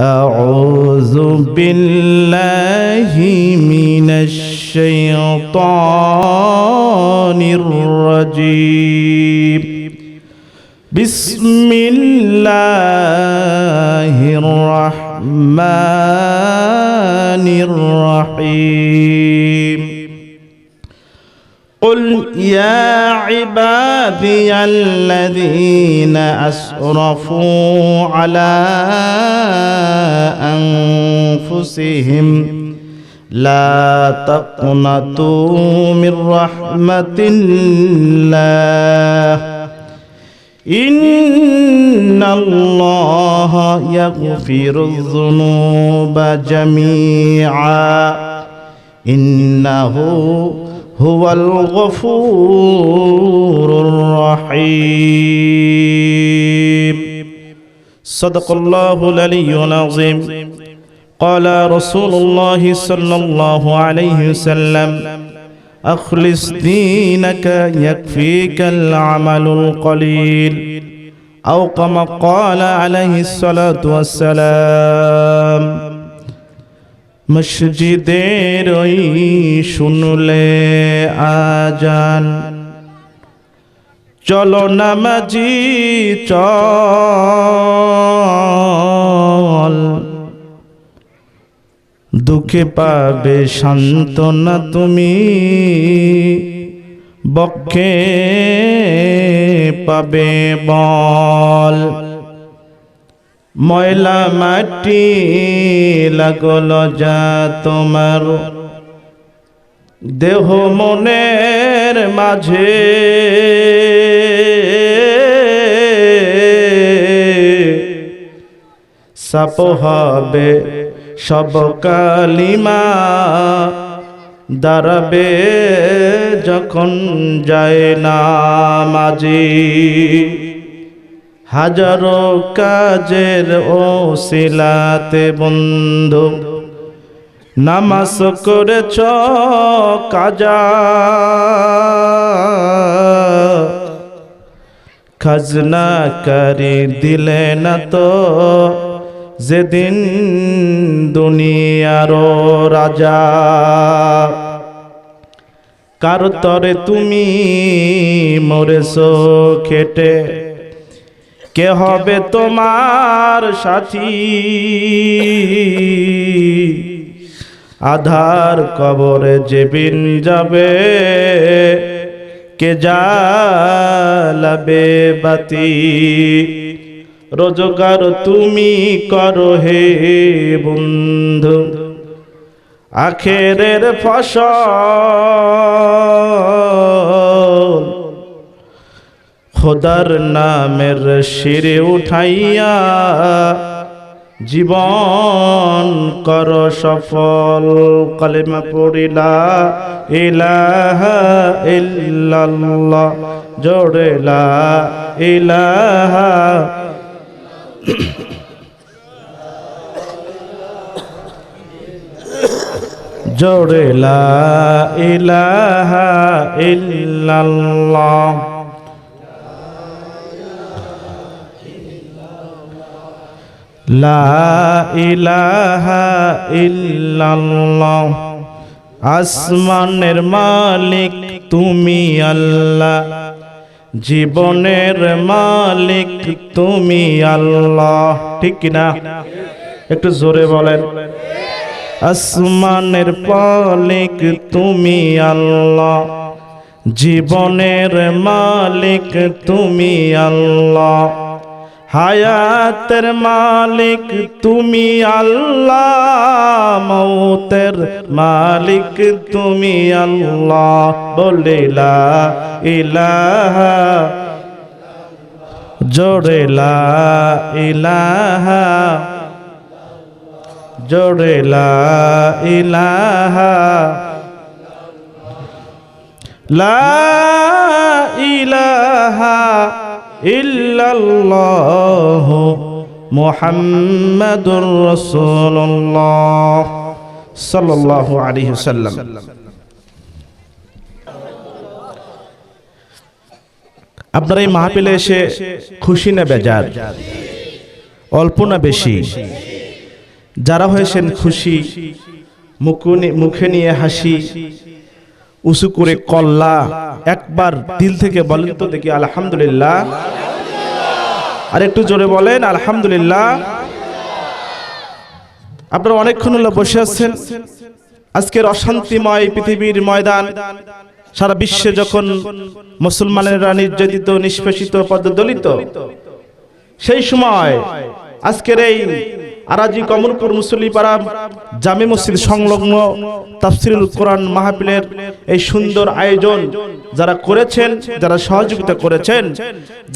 أعوذ بالله من الشيطان الرجيم بسم الله الرحمن الرحيم قل يا عبادي الذين أسرفوا على أنفسهم لا تقنطوا من رحمة الله إن الله يغفر الذنوب جميعا إنه هو الغفور الرحيم صدق الله العلي العظيم قال رسول الله صلى الله عليه وسلم أخلص دينك يكفيك العمل القليل أو كما قال عليه الصلاة والسلام মসজিদের ওই শুনলে আজান চলো নামাজি চল দুঃখে পাবে সান্ত্বনা তুমি বক্ষে পাবে বল ময়লা মাটি লাগল যা তোমার দেহ মনের মাঝে সাপ হবে সব কালিমা দাঁড়াবে যখন যায় না মাঝি হাজারো কাজের ওসিলাতে বন্ধু নামাজ করেছ কাজা খাজনা কারি দিলে না তো যেদিন দুনিয়ার রাজা কার তরে তুমি মরেছো খেটে কে হবে তোমার সাথী আধার কবরে যেদিন যাবে কে জ্বালাবে বাতি রোজগার তুমি করো হে বন্ধু আখেরের ফসল খোদার নামের শিরে উঠাইয়া জীবন কর সফল কলেমা পড়িলা ইলাহা ইল্লাল্লাহ জোরে লা ইলাহা জোরে লা ইলাহা ইল্লাল্লাহ লা ইলাহা ইল্লাল্লাহ আসমানের মালিক তুমি আল্লাহ জীবনের মালিক তুমি আল্লাহ ঠিক কিনা একটু জোরে বলেন আসমানের মালিক তুমি আল্লাহ জীবনের মালিক তুমি আল্লাহ হায়াতের মালিক তুমি আল্লাহ মৌতের মালিক তুমি আল্লাহ বলে লা ইলাহা জোরে লা ইলাহা জোরে লা ইলাহা লা ইলাহা ইল্লাল্লাহ মুহাম্মাদুর রাসূলুল্লাহ সাল্লাল্লাহু আলাইহি ওয়াসাল্লাম। আপনারা এই মাহফিলে এসে খুশি না বেজার, অল্প না বেশি? যারা হয়েছেন খুশি, মুখে নিয়ে হাসি, উঁচু করে কল্লা, একবার দিল থেকে বলেন তো দেখি আলহামদুলিল্লাহ। আর একটু জোরে বলেন আলহামদুলিল্লাহ। আপনারা অনেকক্ষণ হলো বসে আছেন। আজকের অশান্তিময় পৃথিবীর ময়দান, সারা বিশ্বে যখন মুসলমানেরা নির্যাতিত, নিষ্পেষিত, পদদলিত, সেই সময় আজকের এই আরাজি কমলপুর মুসল্লিপাড়া জামে মসজিদ সংলগ্ন তাফসিরুল কোরআন মাহফিলের এই সুন্দর আয়োজন যারা করেছেন, যারা সহযোগিতা করেছেন,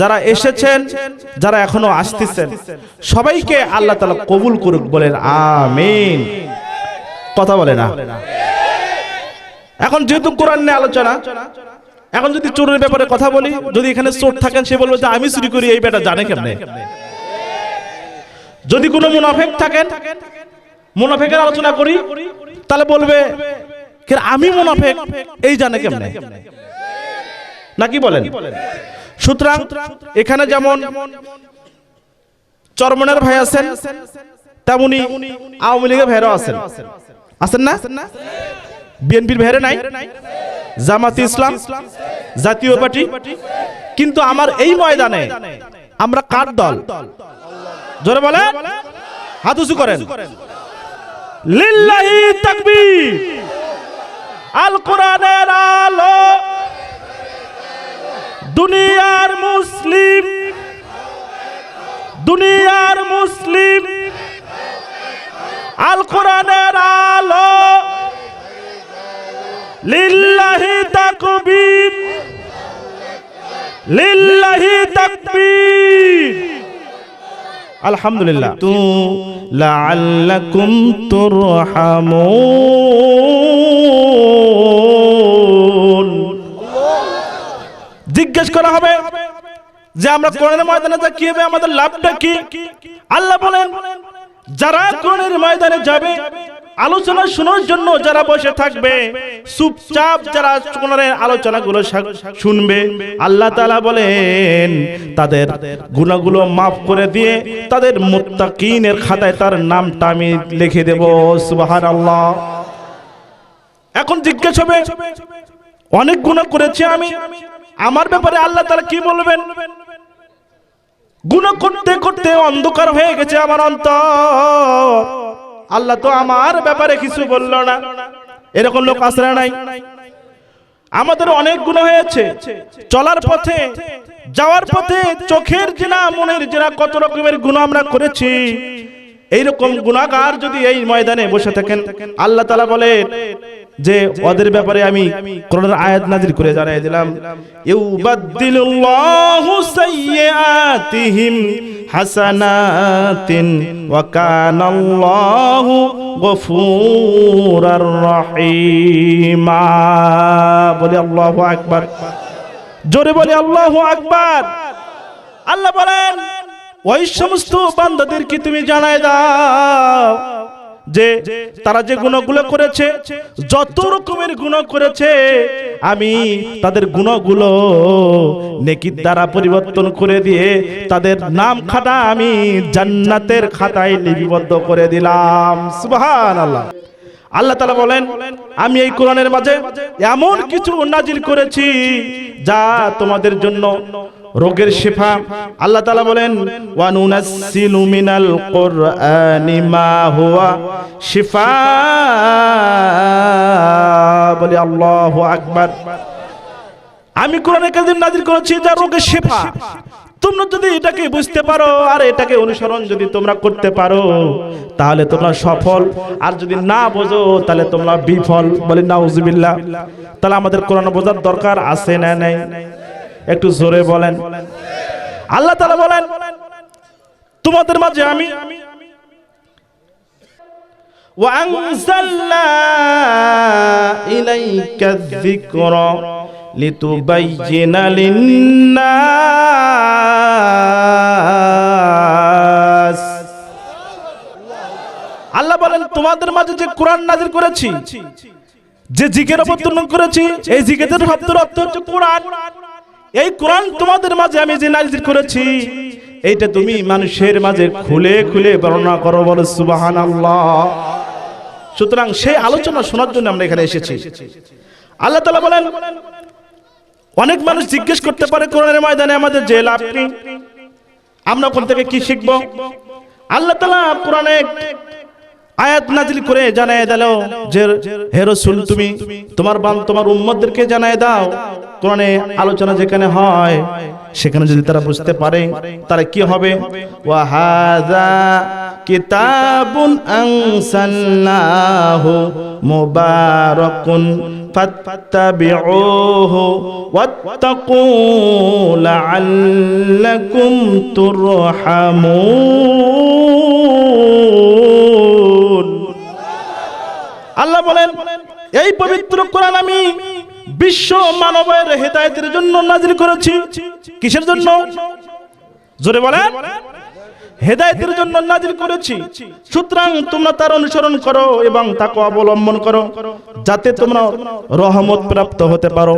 যারা এসেছেন, যারা এখনো আসতেছেন, সবাইকে আল্লাহ তাআলা কবুল করুক, বলেন আমিন। কথা বলে না। এখন যেহেতু কোরআন নিয়ে আলোচনা, এখন যদি চোরের ব্যাপারে কথা বলি, যদি এখানে চোর থাকেন সে বলবে যে আমি চুরি করি, এই বেটা জানে কেমনে। যদি কোনো মুনাফিক থাকেন, মুনাফিকের আলোচনা করি, তাহলে বলবে আমি মুনাফিক, এই জানে কেমনে, নাকি বলেন? সুতরাং এখানে যেমন চরমনের ভাই আছেন, তেমনি আওয়ামী লীগের ভাইরাও আছেন, আছেন না? বিএনপির ভাইরা নাই, জামাতে ইসলাম, জাতীয় পার্টি। কিন্তু আমার এই ময়দানে আমরা কার দল? জোরে বলেন, হাত উঁচু করেন। লিল্লাহি তাকবীর। আল কোরআনের আলো, দুনিয়ার মুসলিম, দুনিয়ার মুসলিম, আল কোরআনের আলো, লিল্লাহি তাকবীর, লিল্লাহি তাকবীর। আলহামদুলিল্লাহ। তু লাআল্লাকুম তুরহামুন। জিজ্ঞেস করা হবে যে আমরা কোরআনের ময়দানে যা কি হবে, আমাদের লাভটা কি? আল্লাহ বলেন, যারা কোরআনের ময়দানে যাবে, আলোচনা শোনার জন্য যারা বসে থাকবে, চুপচাপ যারা কোরআনের আলোচনাগুলো শুনবে, আল্লাহ তাআলা বলেন তাদের গুনাহগুলো মাফ করে দিয়ে তাদের মুত্তাকিনের খাতায় তার নামটা আমি লিখে দেব। সুবহানাল্লাহ। এখন জিজ্ঞেস হবে, অনেক গুনাহ করেছি আমি, আমার ব্যাপারে আল্লাহ তাআলা কি বলবেন? গুনাহ করতে করতে অন্ধকার হয়ে গেছে আমার অন্তর, আল্লাহ তো আমার ব্যাপারে কিছু বলল না। এরকম লোক আছে না নাই? আমাদের অনেক গুনাহ হয়েছে, চলার পথে, যাওয়ার পথে, চোখের জিনা, মনের জিনা, কত রকমের গুনাহ আমরা করেছি। এইরকম গুনাহগার যদি এই ময়দানে বসে থাকেন, আল্লাহ তাআলা বলেন যে ওদের ব্যাপারে আমি কোরআনের আয়াত নাযিল করে জানিয়ে দিলাম, ইউবাদদিলুল্লাহু সাইয়্যাতিহিম হাসানাতিন ওয়া কানাল্লাহু গফুরার রহিমা। বলি আল্লাহু আকবার। জোরে বলি আল্লাহু আকবার। আল্লাহ বলেন, ওই সমস্ত বান্দাদেরকে তুমি জানায় দাও যে তারা যে গুনাহগুলো করেছে, যত রকমের গুনাহ করেছে, আমি তাদের গুনাহগুলো নেকির দ্বারা পরিবর্তন করে দিয়ে তাদের নাম খাতা আমি জান্নাতের খাতায় লিপিবদ্ধ করে দিলাম। সুবহানাল্লাহ। আল্লাহ তাআলা বলেন, আমি এই কোরআনের মাঝে এমন কিছু নাজিল করেছি যা তোমাদের জন্য রোগের শিফা। আল্লাহ তাআলা বলেন, ওয়া নুনাসসিলু মিনাল কুরআনি মা হুয়া শিফা। বলি আল্লাহু আকবার। আমি কোরআনে কারীম নাযিল করেছি যা রোগের শিফা। তোমরা যদি এটাকে বুঝতে পারো আর এটাকে অনুসরণ যদি তোমরা করতে পারো, তাহলে তোমরা সফল, আর যদি না বোঝো তাহলে তোমরা বিফল। বলি নাউজুবিল্লাহ। তাহলে আমাদের কোরআন বোঝার দরকার আছে না নাই? একটু জোরে বলেন। আল্লাহ তাআলা বলেন, তোমাদের মাঝে আমি ওয়া আনজালনা ইলাইকা যিকরা লিতুবাইয়িনা লিন-নাস। আল্লাহ বলেন, তোমাদের মাঝে যে কোরআন নাযিল করেছি, যে জিকির অবতীর্ণ করেছি, এই জিকিরের শব্দের অর্থ হচ্ছে কোরআন। এই কোরআন তোমাদের মাঝে আমি যে নাযিল করেছি, এইটা তুমি মানুষের মাঝে খুলে খুলে বর্ণনা করো, বলো সুবহানাল্লাহ। সুতরাং সেই আলোচনা শোনার জন্য আমরা এখানে এসেছি। আল্লাহ তাআলা বলেন, অনেক মানুষ জিজ্ঞেস করতে পারে কোরআনের ময়দানে আমাদের যে লাভ কি, আমরা কোন থেকে কি শিখব। আল্লাহ তাআলা কোরআনে আয়াত নাজিল করে জানায় দিল যে হে রাসূল, তুমি তোমার উম্মতদেরকে জানায় দাও, কোরআনে আলোচনা যেখানে হয় সেখানে যদি তারা বুঝতে পারে তারা কি হবে। ওয়া হাযা কিতাবুন আনসালনাহু মুবারাকুন ফাত্তাবিউহু ওয়াত্তাকু লাআল্লাকুম তুরহামুন। আল্লাহ বলেন, এই পবিত্র কোরআন আমি বিশ্ব মানবের হেদায়েতের জন্য নাজিল করেছি। কিসের জন্য? জোরে বলেন। হেদায়েতের জন্য নাজিল করেছি। সুতরাং তোমরা তার অনুসরণ করো এবং তাকে অবলম্বন করো, যাতে তোমরা রহমত প্রাপ্ত হতে পারো।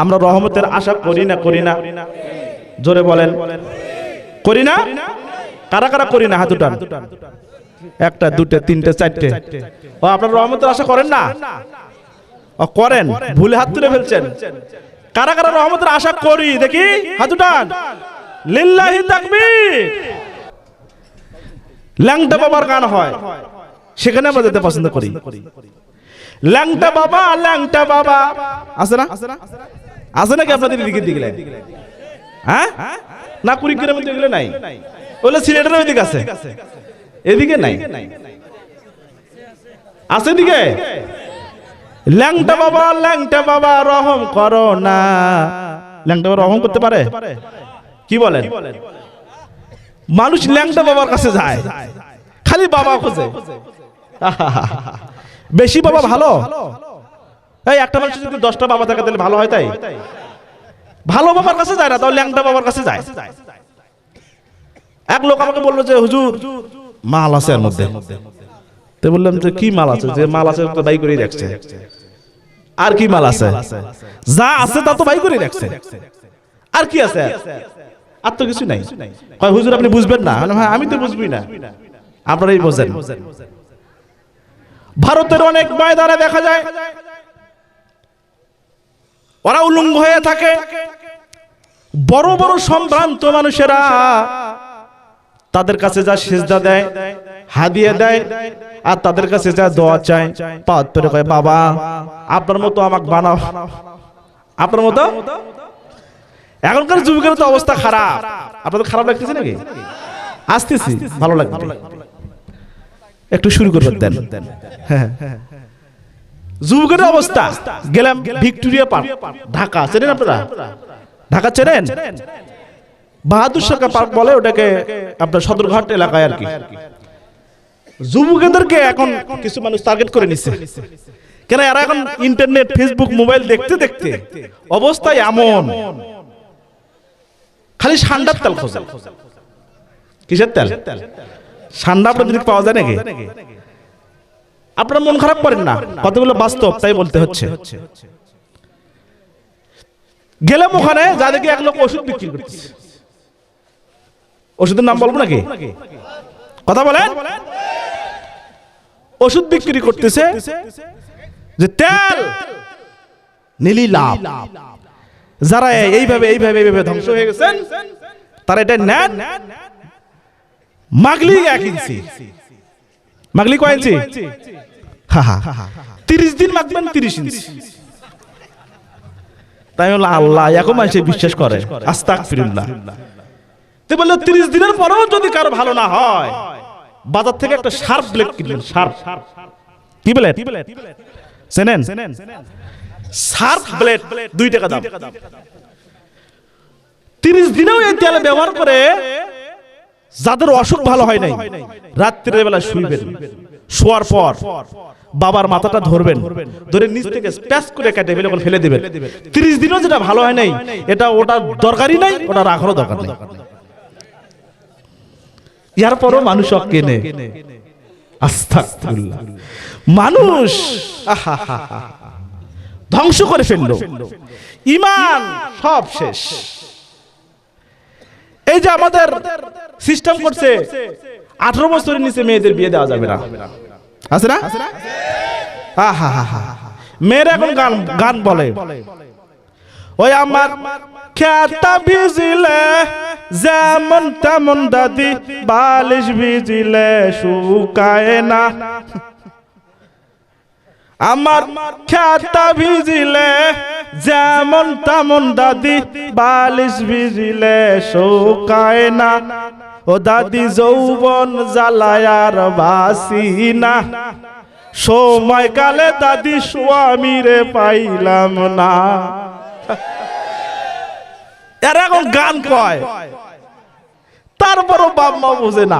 আমরা রহমতের আশা করি না? করি না? জোরে বলেন, করি না? কারা কারা করি না? হাত উঠান। একটা, দুটো, তিনটে, চারটে। ও, আপনারা রহমতের আশা করেন না? করেন, ভুলে হাত তুলে ফেলছেন। কারা কারা রহমতের আশা করি দেখি? হাত উঠান। লিল্লাহি তাকবীর। ল্যাংটা বাবার গান হয়, সেখানে আমরা যেতে পছন্দ করি। ল্যাংটা বাবা, ল্যাংটা বাবা আছে না? আছে নাকি আপনাদের দিকে দিকে? হ্যাঁ না, কুড়িগ্রামের মধ্যে এগুলো নাই, বলে সিলেটের ওই দিকে আছে, এদিকে নাই। আছে দিকে? ল্যাংটা বাবা, ল্যাংটা বাবা রহম করো না। ল্যাংটা বাবা রহম করতে পারে? কি বলেন? মানুষ ল্যাংটা বাবার কাছে যায়, খালি বাবা খোঁজে। বেশি বাবা ভালো? এই একটা মানুষ যদি 10টা বাবা থাকে তাহলে ভালো হয়? তাই ভালো বাবার কাছে যায় না, তাও ল্যাংটা বাবার কাছে যায়। এক লোক আমাকে বললো যে হুজুর মাল আছে এর মধ্যে। তো বললাম যে কি মাল আছে? যে মাল আছে তো বাই করে রাখছে। আর কি মাল আছে? যা আছে তা তো বাই করে রাখছে। আর কি আছে? আর তো কিছু নাই। কয় হুজুর আপনি বুঝবেন না? হ্যাঁ আমি তো বুঝবই না, আপনারাই বোঝেন। ভারতের অনেক ময়দানে দেখা যায় ওরা উলঙ্গ হয়ে থাকে। বড় বড় সম্ভ্রান্ত মানুষেরা তাদের কাছে যা সিজদা দেয়, হাদিয়া দেয়, আর তাদের কাছে যা দোয়া চায়, পাত পেরে কয় বাবা আপনার মতো আমাকে বানাও, আপনার মতো। এখনকার যুবকের তো অবস্থা খারাপ। আপনাদের খারাপ লাগতেছে নাকি? আসতেছি, ভালো লাগবে, একটু শুরু করবেন দেন। যুবকের অবস্থা, গেলাম ভিক্টোরিয়া পার্ক, ঢাকা। চেনেন আপনারা? ঢাকা চেনেন? বাহাদুর শাহ পার্ক বলে ওটাকে, আপনার সদরঘাট এলাকায় আর কি। যুবকদেরকে এখন কিছু মানুষ টার্গেট করে নিচ্ছে, কেন এরা এখন ইন্টারনেট, ফেসবুক, মোবাইল দেখতে দেখতে অবস্থায় এমন, খালি সান্ডার তেল খোঁজে। কিসের তেল? সান্ডা প্রতিদিন পাওয়া যায় নাকি? আপনারা মন খারাপ করেন না, কতগুলো বাস্তব, তাই বলতে হচ্ছে। গেলাম ওখানে, যা দেখি এক লোক ওষুধ বিক্রি করছে। ওষুধের নাম বলবো নাকি? কথা বলেন। ওষুধ বিক্রি করতেছে যে তেল নিলি লাভ। যারা এইভাবে এইভাবে এইভাবে ধ্বংস হয়ে গেছেন তারা এটা নেন। মাগলি 1 ইঞ্চি, মাগলি কয় ইঞ্চি? 30 দিন মাগবেন 30 ইঞ্চি। তাই বলল আল্লাহ, এখন মানুষ বিশ্বাস করে। আস্তাগফিরুল্লাহ। তো বললো 30 দিনের পরেও যদি কারো ভালো না হয়, বাজার থেকে একটা শার্প ব্লেড কিনবেন। শার্প, কি ব্লেড চেনেন? শার্প ব্লেড 2 টাকা দাম। 30 দিনেও এই তেল ব্যবহার করে যাদের অসুখ ভালো হয় নাই, রাত্রির বেলা শুইবেন, শোয়ার পর বাবার মাথাটা ধরবেন, ধরে নিচ থেকে স্প্যাশ করে কেটে ফেলে দিবেন। 30 দিনও যেটা ভালো হয় নাই, এটা ওটা দরকারই নাই, ওটা রাখারও দরকার নেই। ইয়ার পরও মানুষ কেনে। আস্তাগফিরুল্লাহ। মানুষ ধ্বংস করে ফেললো, ইমান সব শেষ। এই যে আমাদের সিস্টেম করছে 18 বছরের নিচে মেয়েদের বিয়ে দেওয়া যাবে না, আছে না? মেয়েরা এখন গান গান বলে, ওই আমার খেতা ভিজিলে যেমন তেমন দাদি, বালিশ ভিজিলে শুকায় না। আমার খেতা ভিজিলে যেমন তেমন দাদি, বালিশ ভিজিলে শুকায় না। ও দাদি যৌবন জ্বালায়ার বাসি না, সময়কালে দাদি স্বামীরে পাইলাম না। এরা এখন গান কয়, তারপরও বাপ মা বোঝে না।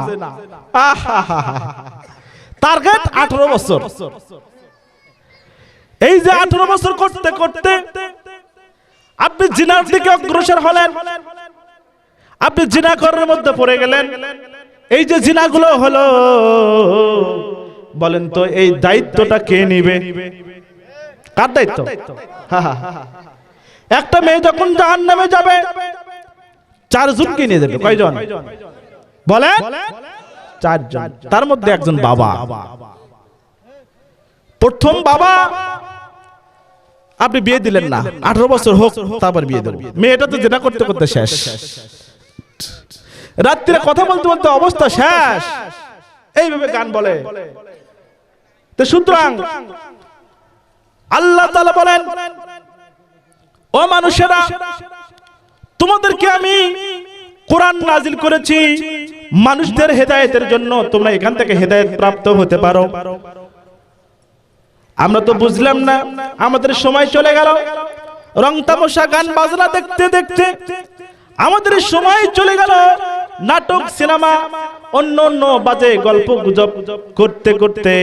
টার্গেট 18 বছর। এই যে 18 বছর করতে করতে আপনি জিনার দিকে অগ্রসর হলেন, আপনি জিনা করার মধ্যে পড়ে গেলেন। এই যে জিনাগুলো হলো, বলেন তো এই দায়িত্বটা কে নিবে? কার দায়িত্ব? একটা মেয়ে যখন জাহান্নামে যাবে 4 জনকে নিয়ে যাবে। কয়জন বলেন? 4 জন। তার মধ্যে একজন বাবা। প্রথম বাবা, আপনি বিয়ে দিলেন না, 18 বছর হোক তারপর বিয়ে দেব। মেয়েটা তো জিনা করতে করতে শেষ, রাত্রিরে কথা বলতে বলতে অবস্থা শেষ, এইভাবে গান বলে। তো সুতরাং আল্লাহ তাআলা বলেন, ও মানুষেরা, তোমাদেরকে আমি কোরআন নাজিল করেছি মানুষদের হেদায়েতের জন্য, তোমরা এখান থেকে হেদায়েত প্রাপ্ত হতে পারো। আমরা তো বুঝলাম না, আমাদের সময় চলে গেল রং তামাশা গান বাজনা দেখতে দেখতে, আমাদের সময় চলে গেল নাটক সিনেমা অন্য অন্য বাজে গল্প গুজব করতে করতে।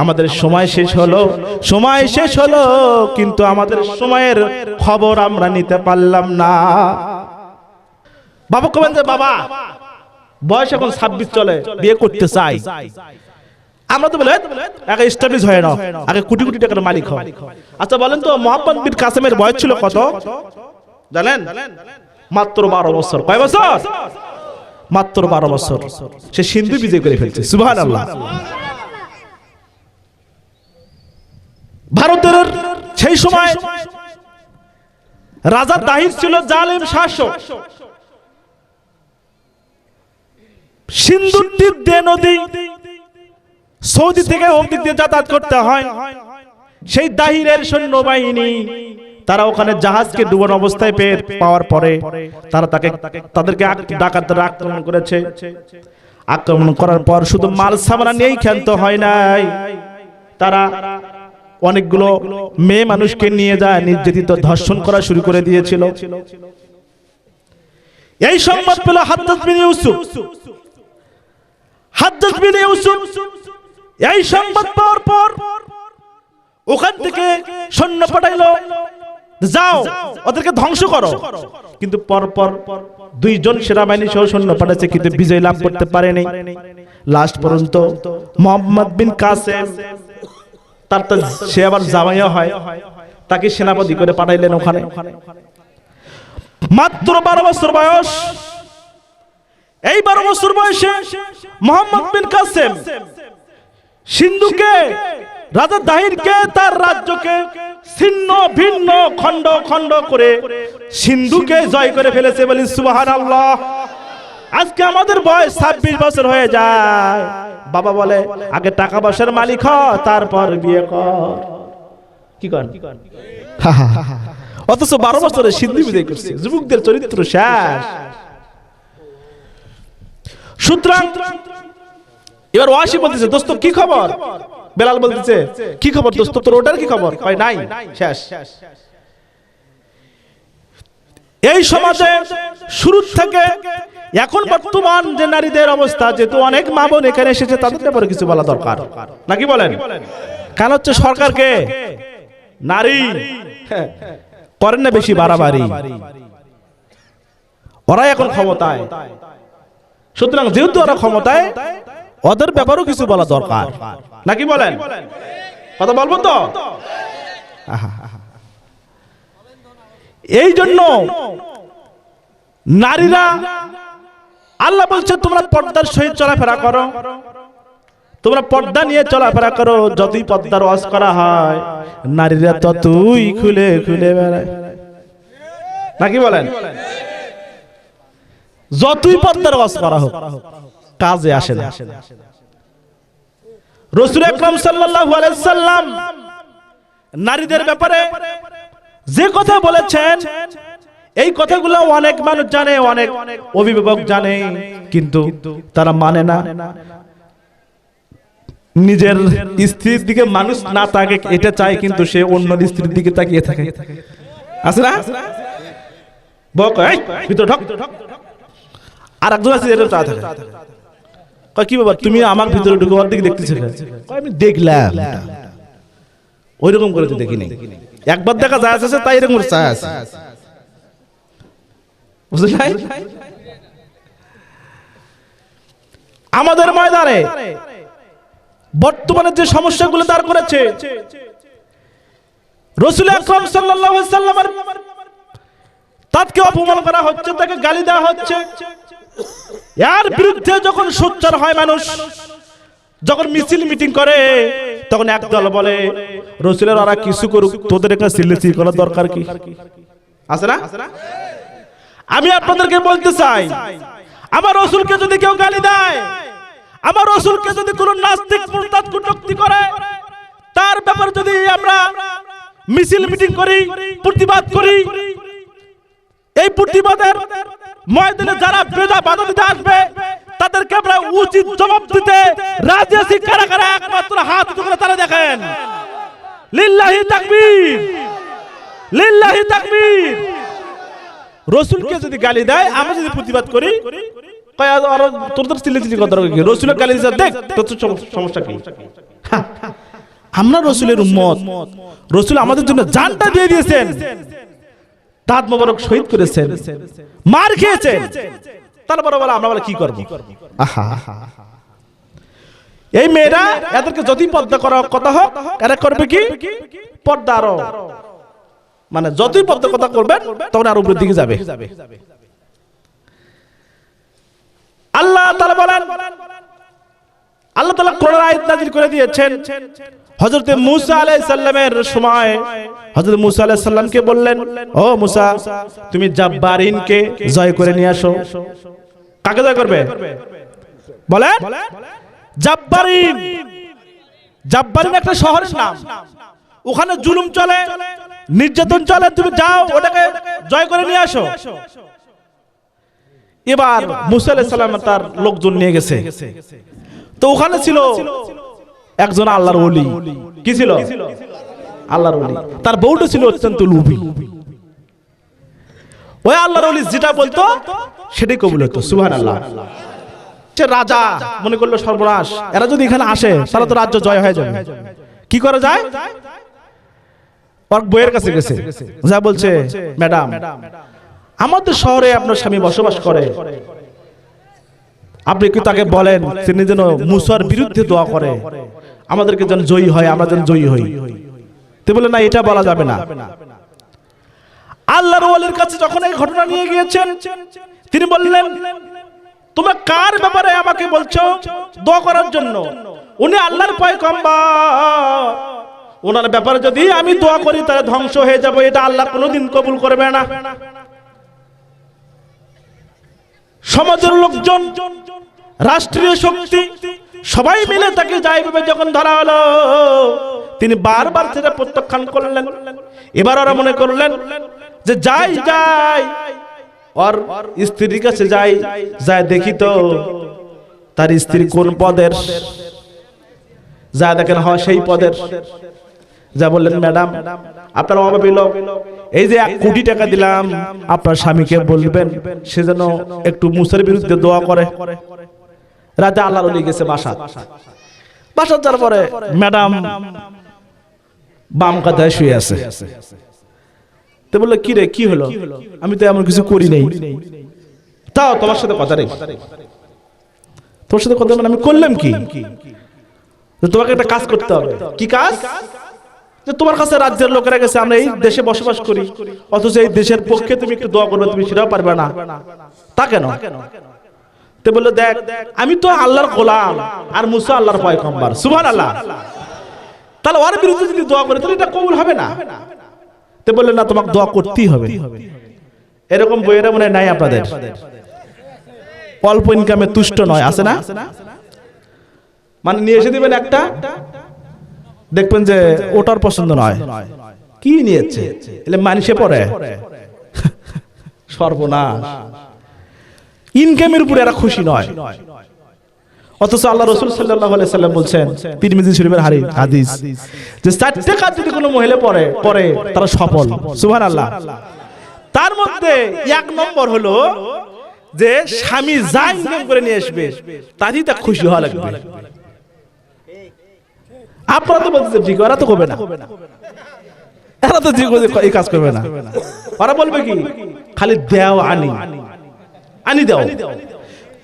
আমাদের সময় শেষ হলো, সময় শেষ হলো, কিন্তু আমাদের সময়ের খবর আমরা নিতে পারলাম না। বাবা কবেন যে বাবা বয়স এখন 26 চলে, বিয়ে করতে চাই। আমরা তো বলে আগে এস্টাবলিশ হয় না, আগে কোটি কোটি টাকার মালিক হয়। আচ্ছা বলেন তো মোহাম্মদ বিন কাসেমের বয়স ছিল কত জানেন? মাত্র 12 বছর। কয় বছর? মাত্র 12 বছর। সে সিন্ধু বিজয় করে ফেলছে। সুবহানাল্লাহ। ভারতের সেই সময় রাজা দাহির ছিল জালেম শাসক। সিন্ধুর তীর দিয়ে নদী, সৌদি থেকে ওদিক দিয়ে যাতায়াত করতে হয়। সেই দাহিরের সৈন্যবাহিনী তারা ওখানে জাহাজকে ডুবানো অবস্থায় পাওয়ার পরে তারা তাদেরকে ডাকাতরা আক্রমণ করেছে। আক্রমণ করার পর শুধু মাল সামানা নিয়েই ক্ষান্ত হয় নাই, তারা অনেকগুলো মেয়ে মানুষকে নিয়ে যায় নির্যাতিত ধর্ষণ করা শুরু করে দিয়েছিল। এই সংবাদ পেল হাজ্জাজ বিন ইউসুফ। হাজ্জাজ বিন ইউসুফ এই সংবাদ পাওয়ার পর ওখান থেকে সৈন্য পাঠাইলো, যাও ওদেরকে ধ্বংস করো। কিন্তু পরপর 2 জন সেনাবাহিনী সহ সৈন্য পাঠাচ্ছে, কিন্তু বিজয় লাভ করতে পারেনি। লাস্ট পর্যন্ত মোহাম্মদ বিন কাসেম, তার তো সে আবার জামাইয়া হয়, তাকে সেনাপতি করে পাঠাইলেন ওখানে। মাত্র 12 বছর বয়স। এই 12 বছর বয়সে মোহাম্মদ বিন কাসেম সিন্ধুকে, রাজা দাহিরকে, তার রাজ্যকে ছিন্ন ভিন্ন খণ্ড খণ্ড করে সিন্ধুকে জয় করে ফেলেছে। বলি সুবহানাল্লাহ। আজকে আমাদের বয়স 26 বছর হয়ে যায়, বাবা বলে আগে টাকা পয়সার মালিক হ, তারপর বিয়ে কর। কি করেন? অথচ 12 বছরে সিন্ধু বিজয় করছে। যুবকদের চরিত্র শেষ। সুতরাং এবার ওয়াসি বলতেছে, দোস্ত কি খবর? বেলাল বলতেছে, কি খবর দোস্ত, তোর ওটার কি খবর? কয় নাই, শেষ। এই সমাজে শুরু থেকে এখন বর্তমান যে নারীদের অবস্থা, যেহেতু অনেক মা বোন এখানে এসেছে, তাদের ব্যাপারে কিছু বলা দরকার নাকি বলেন? কারণ হচ্ছে সরকারকে নারী করেন না বেশি বাড়াবাড়ি, ওরাই এখন ক্ষমতায়। সুতরাং যেহেতু ওরা ক্ষমতায়, ওদের ব্যাপারেও কিছু বলা দরকার নাকি বলেন? কথা বলবো তো। এই জন্য নারীরা আল্লাহ বলছে তোমরা পর্দার সহিত চলাফেরা করো, তোমরা পর্দা নিয়ে চলাফেরা করো। যতই পর্দার ওয়াজ করা হয় নারীরা ততই খুলে খুলে বেড়ায়, নাকি বলেন? যতই পর্দার ওয়াজ করা হোক কাজে আসে না। রাসূল আকরাম সাল্লাল্লাহু আলাইহি সাল্লাম নারীদের ব্যাপারে যে কথা বলেছেন এই কথাগুলো অনেক মানুষ জানে, অনেক অভিভাবক জানে, কিন্তু তারা মানে না। নিজের স্ত্রীর দিকে মানুষ না তাকে এটা চায়, কিন্তু সে অন্য স্ত্রীর দিকে তাকিয়ে থাকে, আছে না? বক এই ভিতর ঢক, আর একজন আছে এটা চা থাকে, কয় কি বাবা তুমি আমার ভিতরে ঢুকে ওর দিকে দেখতেছিলে? কয় আমি দেখলাম, ওইরকম করে তো দেখিনি, একবার দেখা যায় আছে তাই এরকম চা আছে, বুঝলেন? আমাদের ময়দানে বর্তমানে যে সমস্যাগুলো দাঁড় করেছে, রাসূল আকরাম সাল্লাল্লাহু আলাইহি সাল্লামের তাকে অপমান করা হচ্ছে, তাকে গালি দেওয়া হচ্ছে, এর বিরুদ্ধে যখন সোচ্চার হয় মানুষ, যখন মিছিল মিটিং করে, তখন একদল বলে রাসূলের ওরা কিছু করুক, তোদের এখানে সিলেসি করার দরকার কি আছে না? আমি আপনাদেরকে বলতে চাই, আমার রাসূলকে যদি কেউ গালি দেয়, আমার রাসূলকে যদি কোনো নাস্তিক মুরতাদ কটূক্তি করে, তার ব্যাপারে যদি আমরা মিছিল মিটিং করি, প্রতিবাদ করি, এই প্রতিবাদের ময়দানে যারা বাধা দিতে আসবে তাদেরকে আমরা উচিত জবাব দিতে রাজি আছি। কারা কারা একমাত্র হাত উঁচু করে তারা দেখেন, লিল্লাহি তাকবীর, লিল্লাহি তাকবীর। রাসূলকে যদি গালি দেয়, আমরা যদি প্রতিবাদ করি, কয় আর তোদের চিল্লাচিল্লি কথা কি? রাসূলের গালি দিছে, দেখ তোর সমস্যা কি? আমরা রাসূলের উম্মত, রাসূল আমাদের জন্য জানটা দিয়ে দিয়েছেন, দাঁত মোবারক শহীদ করেছেন, মার খেয়েছেন, তারপরে বলে আমরা বলে কি করব? আহা, এই মেয়েরা এদেরকে যদি পর্দা করার কথা হোক, এরা করবে কি? পর্দা আরো, মানে যতই পর্দার কথা করবেন তখন আরো উপরের দিকে যাবে। আল্লাহ তাআলা বলেন, আল্লাহ তাআলা কোরআন আয়াত নাযিল করে দিয়েছেন, হযরত মূসা আলাইহিস সালামের সময় হযরত মূসা আলাইহিস সালামকে বললেন, ও মূসা তুমি জাব্বারিনকে জয় করে নিয়ে আসো। কাকে জয় করবে বলেন? জাব্বারিন। জাব্বারিন একটা শহরের নাম, ওখানে জুলুম চলে, নির্যাতন চলে, তুমি যাও ওটাকে জয় করে নিয়ে আসো। এবার মূসা আলাইহিস সালাম তার লোকজন নিয়ে গেছে, তো ওখানে ছিল একজন আল্লাহর ওলি। কি ছিল? আল্লাহর ওলি। তার বউটা ছিল অত্যন্ত লোভী। ওই আল্লাহর ওলি যেটা বলতো সেটাই কবুল হতো। সুবহানাল্লাহ। সে রাজা মনে করলো সর্বনাশ, এরা যদি এখানে আসে তাহলে তো রাজ্য জয় হয়ে যাবে। কি করা যায়? ওর বউয়ের কাছে গেছে, যা বলছে, ম্যাডাম আমাদের শহরে আপনার স্বামী বসবাস করে, আপনি কি তাকে বলেন তিনি যেন মূসার বিরুদ্ধে দোয়া করে, আমাদেরকে যেন জয়ী হয়, আমরা যেন জয়ী হই। তো বলে না, এটা বলা যাবে না। আল্লাহর ওলির কাছে যখন এই ঘটনা নিয়ে গিয়েছেন, তিনি বললেন তোমরা কার ব্যাপারে আমাকে বলছো দোয়া করার জন্য? উনি আল্লাহর পয়গম্বর, ওনার ব্যাপারে যদি আমি দোয়া করি তাহলে ধ্বংস হয়ে যাব, এটা আল্লাহ কোনোদিন কবুল করবে না। সমাজের লোকজন, রাষ্ট্রীয় শক্তি সবাই মিলে তাকে যাইবে যখন ধরা হলো, তিনি বারবার সেটা প্রত্যাখ্যান করলেন। এবার ওরা মনে করলেন যে যাই যাই ওর স্ত্রীর কাছে যাই, যাই দেখি তো তার স্ত্রী কোন পদের, যা দেখেন হয় সেই পদের। যা বললেন, ম্যাডাম আপনার অভাবী লোক, এই যে 1 কোটি টাকা দিলাম, আপনার স্বামীকে বলবেন সে যেন একটু মূসার বিরুদ্ধে দোয়া করে। রাতে আল্লাহর ওলি গেছে বাসাত যাওয়ার পরে ম্যাডাম বাম কাঁধায় শুয়ে আছে। তো বললো, কি রে, কি হলো? আমি তো এমন কিছু করি নাই। তাও তোমার সাথে কথা নেই, তোমার সাথে কথা মানে আমি করলাম কি? তোমাকে একটা কাজ করতে হবে। কি কাজ? যে তোমার কাছে রাজ্যের লোকেরা গেছে, আমরা এই দেশে বসবাস করি, অথচ এই দেশের পক্ষে তুমি একটু দোয়া করবে, তুমি সেটাও পারবে না। তা কেন? তো বললো দেখ আমি তো আল্লাহর গোলাম আর মুসা আল্লাহর পয়গম্বর, সুবহানাল্লাহ, তাহলে ওর বিরুদ্ধে যদি দোয়া করে তাহলে এটা কবুল হবে না। তো বললো না, তোমাকে দোয়া করতেই হবে। এরকম বইয়েরা মনে নাই আপনাদের? অল্প ইনকামে তুষ্ট নয়, আছে না? মানে নিয়ে এসে দিবেন একটা, দেখবেন যে ওটার পছন্দ নয়, কি নিয়েছে এলে মানুষে পড়ে সর্বনাশ। ইনকামের উপরে এরা খুশি নয়, অথচ আল্লাহ রাসূল সাল্লাল্লাহু আলাইহি সাল্লাম বলছেন তিরমিজি শরীফের হাদিস যে 4টা কাজ যদি কোনো মহিলা পড়ে তারা সফল, সুবহানাল্লাহ। তার মধ্যে 1 নম্বর হলো যে স্বামী যা ইনকাম করে নিয়ে আসবে তারই তা খুশি হওয়া লাগবে। আপনারা তো বলছেন ঠিক, ওরা তো করবে না, এরা তো ঠিক এই কাজ করবে না। ওরা বলবে কি খালি দেও আনি দাও,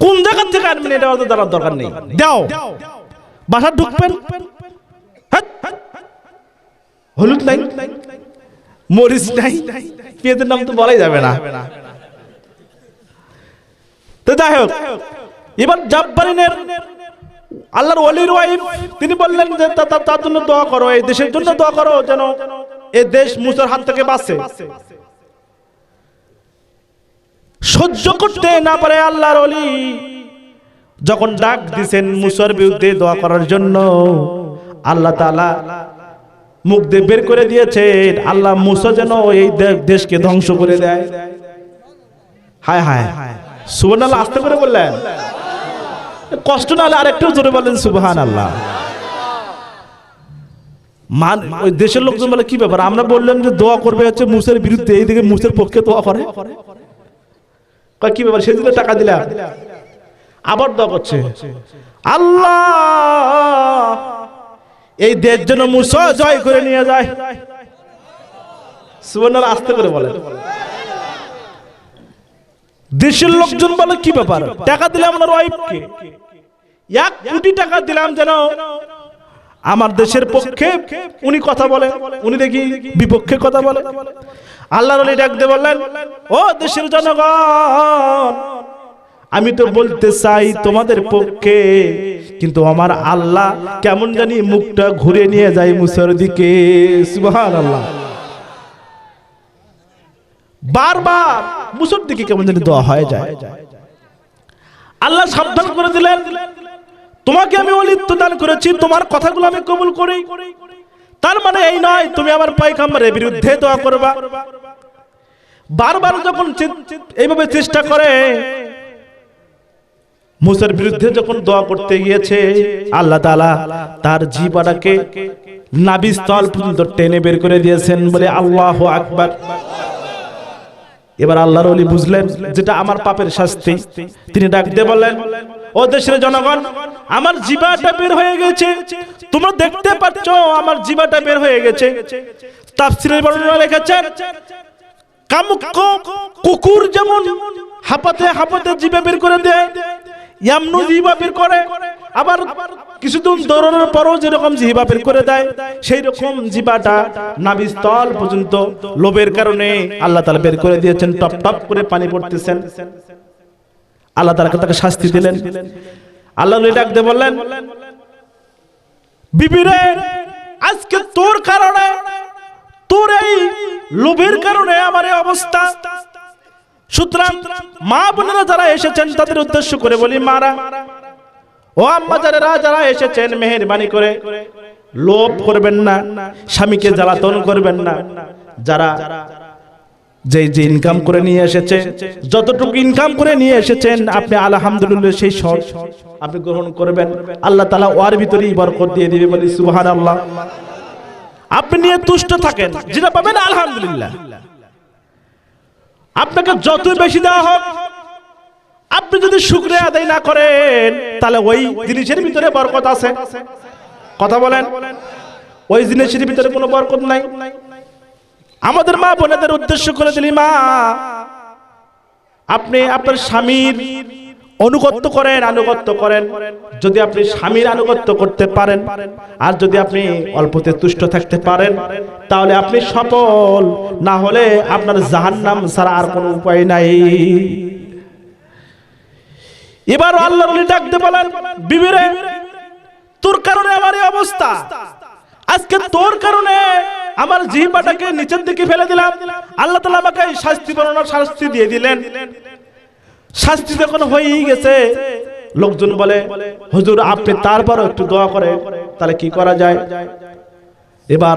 কোন জায়গা থেকে আনবেন এটা ওদের জানার দরকার নেই, দাও। বাসা ঢুকবেন, হলুদ নাই, মরিচ নাই, পেঁয়াজের নাম তো বলাই যাবে না। তো যাই হোক, এবার জাব্বারিনের আল্লাহর ওলির ওয়াইফ তিনি বললেন যে তার জন্য দোয়া করো, এই দেশের জন্য দোয়া করো যেন এই দেশ মুসার হাত থেকে বাঁচে। সহ্য করতে না পারে আল্লাহর ওলি যখন ডাক দিয়েছেন মুসার বিরুদ্ধে দোয়া করার জন্য, আল্লাহ তাআলা মুখ দিয়ে বের করে দিয়েছেন আল্লাহ মুসা যেন এই দেশকে ধ্বংস করে দেয়। হায় হায়, সুবহানাল্লাহ, আস্তে করে বললেন, কষ্ট না হলে আরেকটু জোরে বলেন সুবহানাল্লাহ। ওই দেশের লোকজন বলে কি ব্যাপার, আমরা বললাম যে দোয়া করবে হচ্ছে মুসার বিরুদ্ধে, এইদিকে মুসার পক্ষে দোয়া করে, কি ব্যাপার, সেদিন টাকা দিলাম আবার দোয়া করছে আল্লাহ এই দেশ যেন মুসা জয় করে নিয়ে যায়। সুবহানাল্লাহ, আস্তে করে বলেন। দেশের লোকজন বলে কি ব্যাপার, টাকা দিলাম আমার ওয়াইফকে, 1 কোটি টাকা দিলাম যেন আমার দেশের পক্ষে উনি কথা বলে, উনি দেখি বিপক্ষে কথা বলে। আল্লাহর ওলি ডাক দিয়ে বললেন, ও দেশের জনগণ, আমি তো বলতে চাই তোমাদের পক্ষে, কিন্তু আমার আল্লাহ কেমন জানি মুখটা ঘুরে নিয়ে যায় মুসার দিকে। সুবহানাল্লাহ, বারবার মুসার দিকে কেমন জানি দোয়া হয়ে যায়। আল্লাহ সাবধান করে দিলেন, তোমাকে আমি ওলিত্ব দান করেছি, তোমার কথাগুলো আমি কবুল করি, তার মানে এই নয় তুমি আমার পয়গম্বরের বিরুদ্ধে দোয়া করবা। বারবার যখন এইভাবে চেষ্টা করে মুসার বিরুদ্ধে যখন দোয়া করতে গিয়েছে, আল্লাহ তাআলা তার জিহ্বাটাকে নাভিস্থল পর্যন্ত টেনে বের করে দিয়েছেন, বলে আল্লাহু আকবার। এবার আল্লাহর ওলি বুঝলেন যেটা আমার পাপের শাস্তি, তিনি ডাক দিয়ে বললেন, ও দেশের জনগণ, আমার জিহ্বাটা বের হয়ে গেছে, তোমরা দেখতে পাচ্ছ আমার জিহ্বাটা বের হয়ে গেছে। তাফসীরের বর্ণনা লিখেছেন, কামুক কুকুর যেমন হাঁপাতে হাঁপাতে জিহ্বা বের করে দেয়, এমন জিহ্বা বের করে, আবার কিছুদিন দৌড়ানোর পরও যেরকম জিহ্বা বের করে দেয়, সেই রকম জিহ্বাটা নাভিস্থল পর্যন্ত লোভের কারণে আল্লাহ তাআলা বের করে দিয়েছেন, টপ টপ করে পানি পড়তেছেন। আল্লাহ তাআলা তাকে শাস্তি দিলেন। আল্লাহ ডাক দিয়ে বললেন, বিবিরে, আজকে তোর কারণে, তোর এই লোভের কারণে আমার এই অবস্থা। সুতরাং মা বোনেরা যারা এসেছেন তাদের উদ্দেশ্য করে বলি, মারা ও আম্মা যারা এসেছেন, মেহেরবানি করে লোভ করবেন না, স্বামীকে জ্বালাতন করবেন না। যারা যে ইনকাম করে নিয়ে এসেছে, যতটুকু ইনকাম করে নিয়ে এসেছেন আপনি আলহামদুলিল্লাহ সেই সব আপনি গ্রহণ করবেন, আল্লাহ তাআলা ওর ভিতরেই বরকত দিয়ে দিবে, বলি সুবহানাল্লাহ। আপনি নিয়ে তুষ্ট থাকেন, যেটা পাবেন আলহামদুলিল্লাহ। আপনাকে যত বেশি দেওয়া হোক, আপনি যদি শুকরিয়া আদায় না করেন তাহলে ওই জিনিসের ভিতরে বরকত আছে। কথা বলেন, ওই জিনিসের ভিতরে কোনো বরকত নাই। আমাদের মা বোনেদের উদ্দেশ্য করে দিলি, মা আপনি আপনার স্বামীর আনুগত্য করেন। যদি আপনি স্বামীর আনুগত্য করতে পারেন আর যদি আপনি অল্পতে তুষ্ট থাকতে পারেন তাহলে আপনি সফল, না হলে আপনার জাহান্নাম ছাড়া আর কোনো উপায় নাই। এবার আল্লাহর ওলি ডাকতে বলেন, বিবিরে তোর কারণে আমার এই অবস্থা, আজকে তোর কারণে আমার জিহ্বাটাকে নিচের দিকে ফেলে দিলাম, আল্লাহ তাআলা আমাকে শাস্তি বর্ণনা শাস্তি দিয়ে দিলেন। শাস্তি যখন হয়েই গেছে, লোকজন বলে হুজুর আপনি তারপরও একটু দোয়া করে, তাহলে কি করা যায়? এবার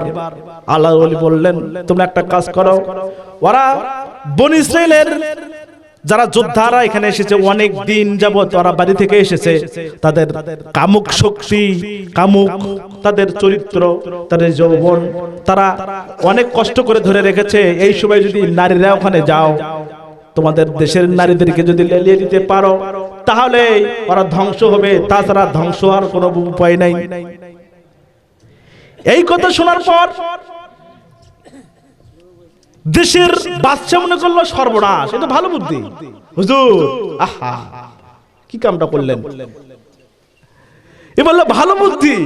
আল্লাহর ওলি বললেন, তোমরা একটা কাজ করো, ওরা বনী ইসরাইলের যারা যোদ্ধারা এখানে এসেছে, অনেক দিন যাবত ওরা বাড়ি থেকে এসেছে, তাদের কামুক শক্তি, কামুক তাদের চরিত্র, তাদের যৌবন তারা অনেক কষ্ট করে ধরে রেখেছে। এই সময় যদি নারীরা ওখানে যাও, তোমাদের দেশের নারীদেরকে যদি লেলিয়ে দিতে পারো, তাহলে ওরা ধ্বংস হবে, তাছাড়া ধ্বংস আর কোনো উপায় নাই। এই কথা শোনার পর দেশের বাদশা মনে করলো সর্বনাশ, এটা ভালো বুদ্ধি, হুজুর আহা কি কামটা করলেন। এ বললো ভালো বুদ্ধি।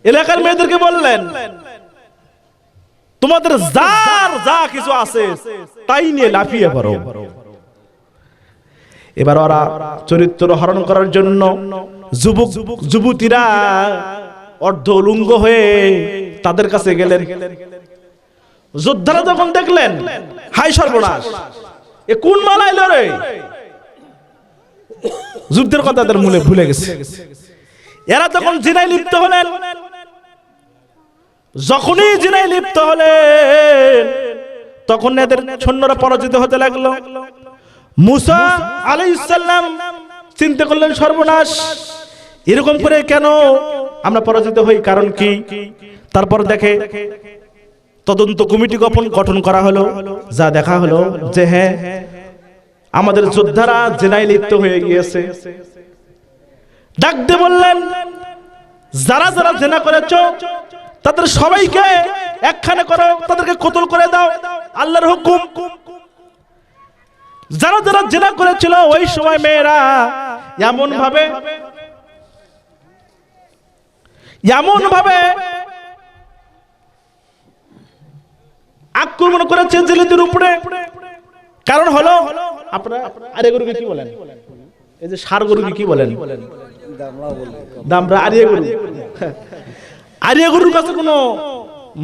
এলাকার মেয়েদেরকে বললেন, তোমাদের যার যা কিছু আছে তাই নিয়ে লাফিয়ে পড়ো। এবার ওরা চরিত্র হরণ করার জন্য যুবক যুবতীরা অর্ধ উলঙ্গ হয়ে তাদের কাছে গেলেন। যোদ্ধারা যখন দেখলেন, হাই সর্বনাশ, এ কোন মাল আইলো রে, যুদ্ধের কথা তাদের মূলে ভুলে গেছে। এরা যখন জিনায় লিপ্ত হলেন, যখনই জিনায় লিপ্ত হলেন, তখন এদের সৈন্যরা পরাজিত হতে লাগলো। মুসা আলাইহিস সালাম চিন্তা করলেন, সর্বনাশ, এরকম করে কেন আমরা পরাজিত হই, কারণ কি? তারপর দেখে তদন্ত কমিটি গঠন করা হলো, যা দেখা হলো যে হ্যাঁ, আমাদের যোদ্ধারা জেনায় লিপ্ত হয়ে গিয়েছে। ডাক দিয়ে বললেন, যারা যারা জেনা করেছ তাদের সবাইকে একখানে করো, তাদেরকে কতল করে দাও, আল্লাহর হুকুম। যারা যারা জেনা করেছিল ওই সময় মেয়েরা এমন ভাবে আক্রমণ করেছে জেলেদের উপরে। কারণ হলো, আপনারা আরে গরুকে কি বলেন? এই যে ষাঁড় গরুকে কি বলেন? দামরা। আরিয়া গরু, আরিয়া গরুর কাছে কোনো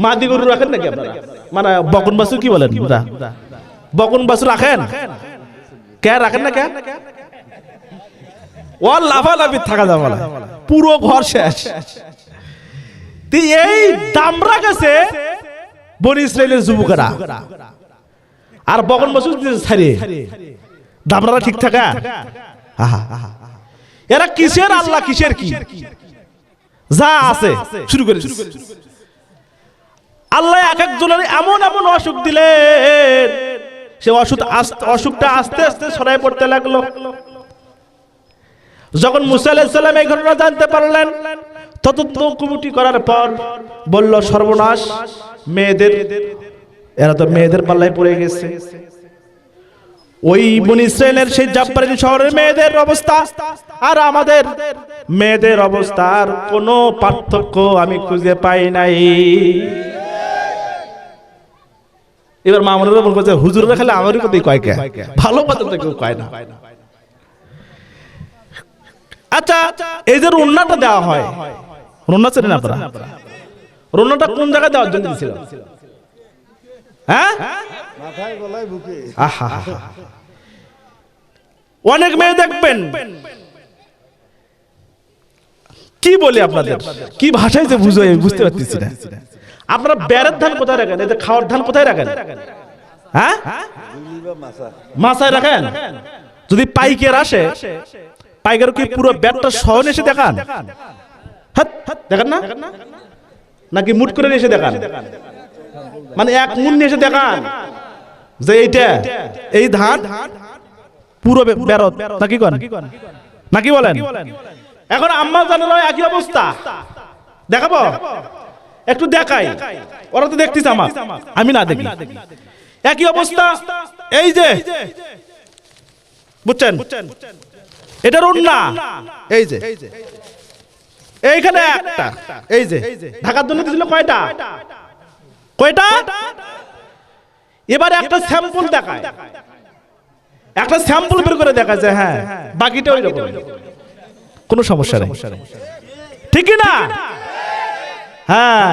মাদি গরু রাখেন নাকি আপনারা? মানে বকন বাছুর কি বলেন? বকন বাছুর রাখেন? কে রাখেন না? কে ও লাফালাফি থাকা যাবে না, পুরো ঘর শেষ। এই দামরা গেছে বনী ইসরাইলের যুবকেরা, আর বকন বাছুর ছাড়িয়ে দামরা ঠিক থাকা। এরা কিসের আল্লাহ, কিসের কি যা আছে শুরু করে আল্লাহ এক একজনের এমন এমন অসুখ দিলেন, সে অসুখটা আস্তে আস্তে ছড়ায় পড়তে লাগলো। যখন মুসা আলাইহিস সালাম এই ঘটনা জানতে পারলেন, তদন্ত কমিটি করার পর বলল, সর্বনাশ, এরা তো মেয়েদের পাল্লায় পড়ে গেছে। ওই বনী ইসরাইলের সেই জাব্বারিন শহরের মেয়েদের অবস্থা আর আমাদের মেয়েদের অবস্থার কোনো পার্থক্য আমি খুঁজে পাই নাই। এবার মামুনুর বলছে, হুজুররা খালি আমারই কথাই কয়, কে ভালো কথা তো কেউ কয় না। আচ্ছা, এই যে রুন্নাটা দেওয়া হয়, রুন্না চেনেন আপনারা? রুন্নাটা কোন জায়গায় দেওয়ার জন্য দিয়েছিল? হ্যাঁ, মাথায়, গলায়, বুকে। অনেক মেয়ে দেখবেন, কি বলি আপনাদের, কি ভাষায় যে বুঝাই বুঝতে পারতেছি না। আপনারা বেড়ের ধান কোথায় রাখেন? এই যে খাওয়ার ধান কোথায় রাখেন? হ্যাঁ, মাথায় রাখেন। যদি পাইকার আসে, পাইকার কি পুরো ব্যাটটা সহ এসে দেখান? দেখেন না, নাকি মুট করে এসে দেখান? মানে এক মুন এসে দেখান যে এইটা এই ধান পুরো বেরত, নাকি কোন, নাকি বলেন? এখন আম্মা জানালো একই অবস্থা, দেখাবো? একটু দেখাই, ওরা তো দেখতেছে, আমি না দেখি। একই অবস্থা, এই যে বুঝছেন, এটার ওন্না, এই যে এইখানে একটা, এই যে ঢাকার জন্য দিছিল কয়টা? কয়টা? এবার একটা স্যাম্পল দেখায়, একটা স্যাম্পল বের করে দেখা যায়, হ্যাঁ বাকিটা ওই রকম, কোনো সমস্যা নেই, ঠিক না? হ্যাঁ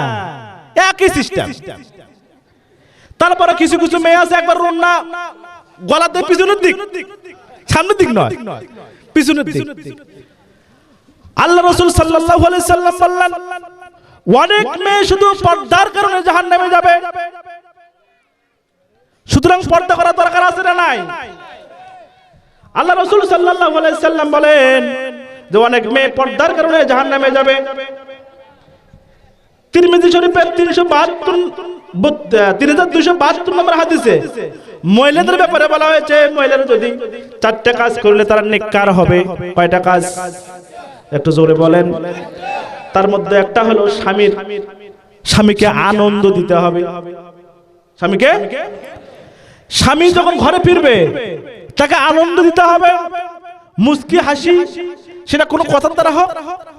একই সিস্টেম। তারপরে কিছু কিছু মেয়ে আছে একবার ওড়না গলাতে পিছনের দিক, সামনের দিক নয়, পিছনের দিক। আল্লাহ রাসূল সাল্লাল্লাহু আলাইহি সাল্লাম বললেন, অনেক মেয়ে শুধু পর্দার কারণে জাহান্নামে যাবে। সুতরাং পর্দা করা দরকার আছে না নাই? আল্লাহ রাসূল সাল্লাল্লাহু আলাইহি সাল্লাম বলেন যে অনেক মেয়ে পর্দার কারণে জাহান্নামে যাবে। তিরমিজি শরীফের 3272 নম্বর হাদিসে মহিলাদের ব্যাপারে বলা হয়েছে, মহিলারা যদি 4টা কাজ করলে তারা নেককার হবে। কয়টা কাজ? একটু জোরে বলেন। তার মধ্যে একটা হলো স্বামীকে আনন্দ দিতে হবে। স্বামী যখন ঘরে ফিরবে তাকে আনন্দ দিতে হবে, মুস্কি হাসি, সেটা কোনো কথার দ্বারা হোক,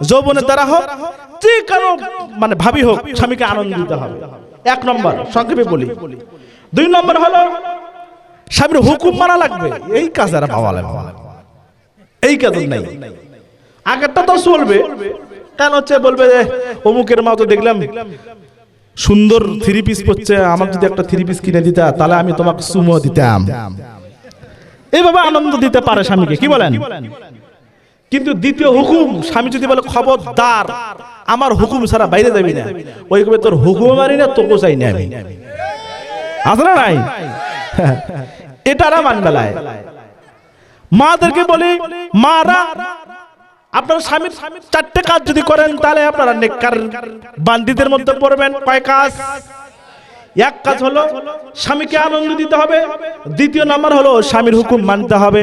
যৌবনের দ্বারা হোক, যে কারো মানে ভাবি হোক, স্বামীকে আনন্দ দিতে হবে। 1 নম্বর, সংক্ষেপে বলি। 2 নম্বর হলো স্বামীর হুকুম মানা লাগবে। এই কাজ আর পাওয়া লাগবে, এই কাজ নাই। আগেরটা তো চলবে, কেন হচ্ছে বলবে অমুকের মা তো দেখলাম সুন্দর 3 পিস পরছে, আমার যদি একটা 3 পিস কিনে দিতা তাহলে আমি তোমাকে সুমো দিতাম। এইভাবে আনন্দ দিতে পারে স্বামীকে, কি বলেন? কিন্তু দ্বিতীয় হুকুম, স্বামী যদি বলে খবরদার আমার হুকুম ছাড়া বাইরে যাবি না, ওই কবে তোর হুকুম মারি না, তোকে চাই না আমি, আছে না নাই? এটারা মানবেলায় মাদেরকে বলি, মারা আপনার স্বামীর 4টে কাজ যদি করেন তাহলে আপনারা নেককার বান্দীদের মধ্যে পড়বেন। কয় কাজ? 1 কাজ হলো স্বামীকে আনন্দ দিতে হবে, 2 নম্বর হলো স্বামীর হুকুম মানতে হবে,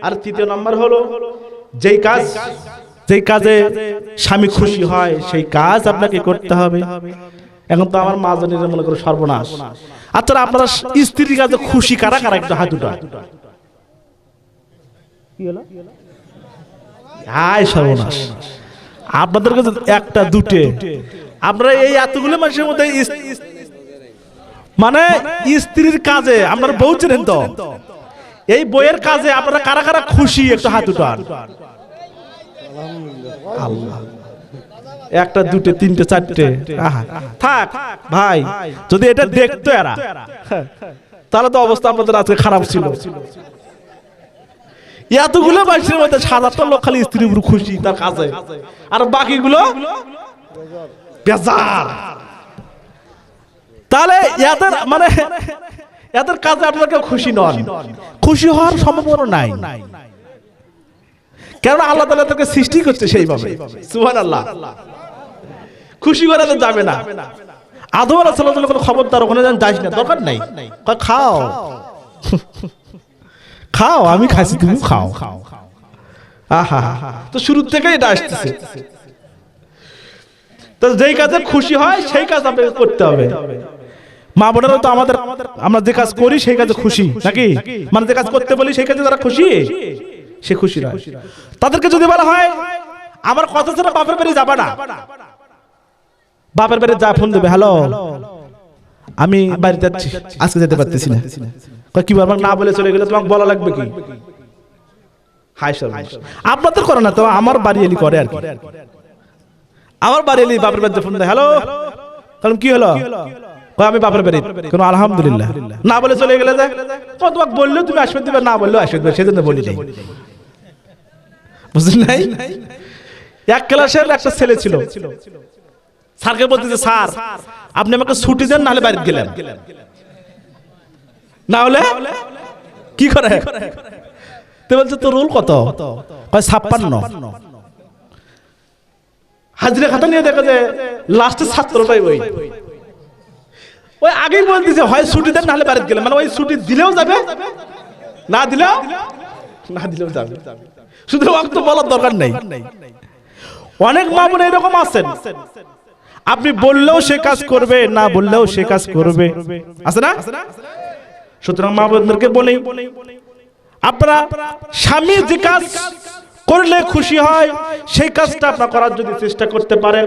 আর 3 নম্বর হলো যেই কাজে স্বামী খুশি হয় সেই কাজ আপনাকে করতে হবে। এখন তো আমার মা জানির মনে করো সর্বনাশ। আচ্ছা আপনারা স্ত্রীর কাজে খুশি কারা কারা একটু হাত উঠান। কি হলো? হায় সর্বনাশ, আপনাদের কাছে 1টা 2টে, আপনারা এই এতগুলো মানুষের মধ্যে মানে স্ত্রীর কাজে আপনারা বউ চেনেন তো, এই বইয়ের কাজে আপনারা কারা কারা খুশি একটু হাত উঠান। আল্লাহ, 1টা 2টে 3টে 4টে থাক ভাই, যদি এটা দেখতো এরা তাহলে তো অবস্থা আপনাদের আজকে খারাপ ছিল। এতগুলো মানুষের মধ্যে 7-8টা লোক খালি স্ত্রীর উপর খুশি তার কাজে, আর বাকিগুলো বেজার। তাহলে এদের কাজে আপনারা কেউ খুশি নন, খুশি হওয়ার সম্ভাবনা নাই, কেননা আল্লাহ তাআলা তাকে সৃষ্টি করছে সেইভাবে। সুবহানাল্লাহ, খুশি করা তো যাবে না। আদম আলাইহিস সালাম বলে খবরদার ওখানে যাস না, দরকার নাই, খাও খাও, আমি খাইছি তুমি খাও। আহা, তো শুরু থেকে এটা আসতেছে। তো যেই কাজে খুশি হয় সেই কাজ আপনাকে করতে হবে। মা বোনেরা তো আমরা যে কাজ করি সেই কাজে খুশি নাকি? মানে যে কাজ করতে বলি সেই কাজে যারা খুশি, সে খুশি নয়। তাদেরকে যদি বলা হয় আমার কথা ছাড়া বাপের বাড়ি যাবে না, বাপের বাড়ি যা ফোন দেবে, হ্যালো আমি বাড়ি যাচ্ছি, আজকে যেতে পারতেছি না। কি বলবো, না বলে চলে গেলে তোমাকে বলা লাগবে কি? হাই সব আপনাদের করে না তো, আমার বাড়ি এলি করে আর কি। আমার বাড়ি এলি বাপের বাড়িতে ফোন দেয়, হ্যালো, কারণ কি হলো, আমি বাপের বাড়ি, কোনো আলহামদুলিল্লাহ না বলে চলে গেলে যায়। তোমাকে বললেও তুমি আসবে দিবে, না বললেও আসবে দিবে, সেজন্য বলি নাই, বুঝলেন নাই? 1 ক্লাসের একটা ছেলে ছিল, স্যারকে বলতেছে স্যার আপনি আমাকে ছুটি দেন, নাহলে বাড়িতে গেলাম, না হলে কি করে? তো বলছে তোর রোল কত? 56। হাজিরা খাতা নিয়ে দেখা যায় লাস্টের ছাত্রটাই ওই আগেই বলতেছে হয় ছুটি দেন নাহলে বাড়িতে গেলাম, মানে ওই ছুটি দিলেও যাবে, না দিলেও যাবে, শুধু ওকে বলার দরকার নেই। অনেক মা বোন এরকম আছেন, আপনি বললেও সে কাজ করবে, না বললেও সে কাজ করবে, আছে না? সুতরাং মা বোনদেরকে বলি, আপনারা স্বামী যে কাজ করলে খুশি হয় সেই কাজটা আপনারা করার যদি চেষ্টা করতে পারেন।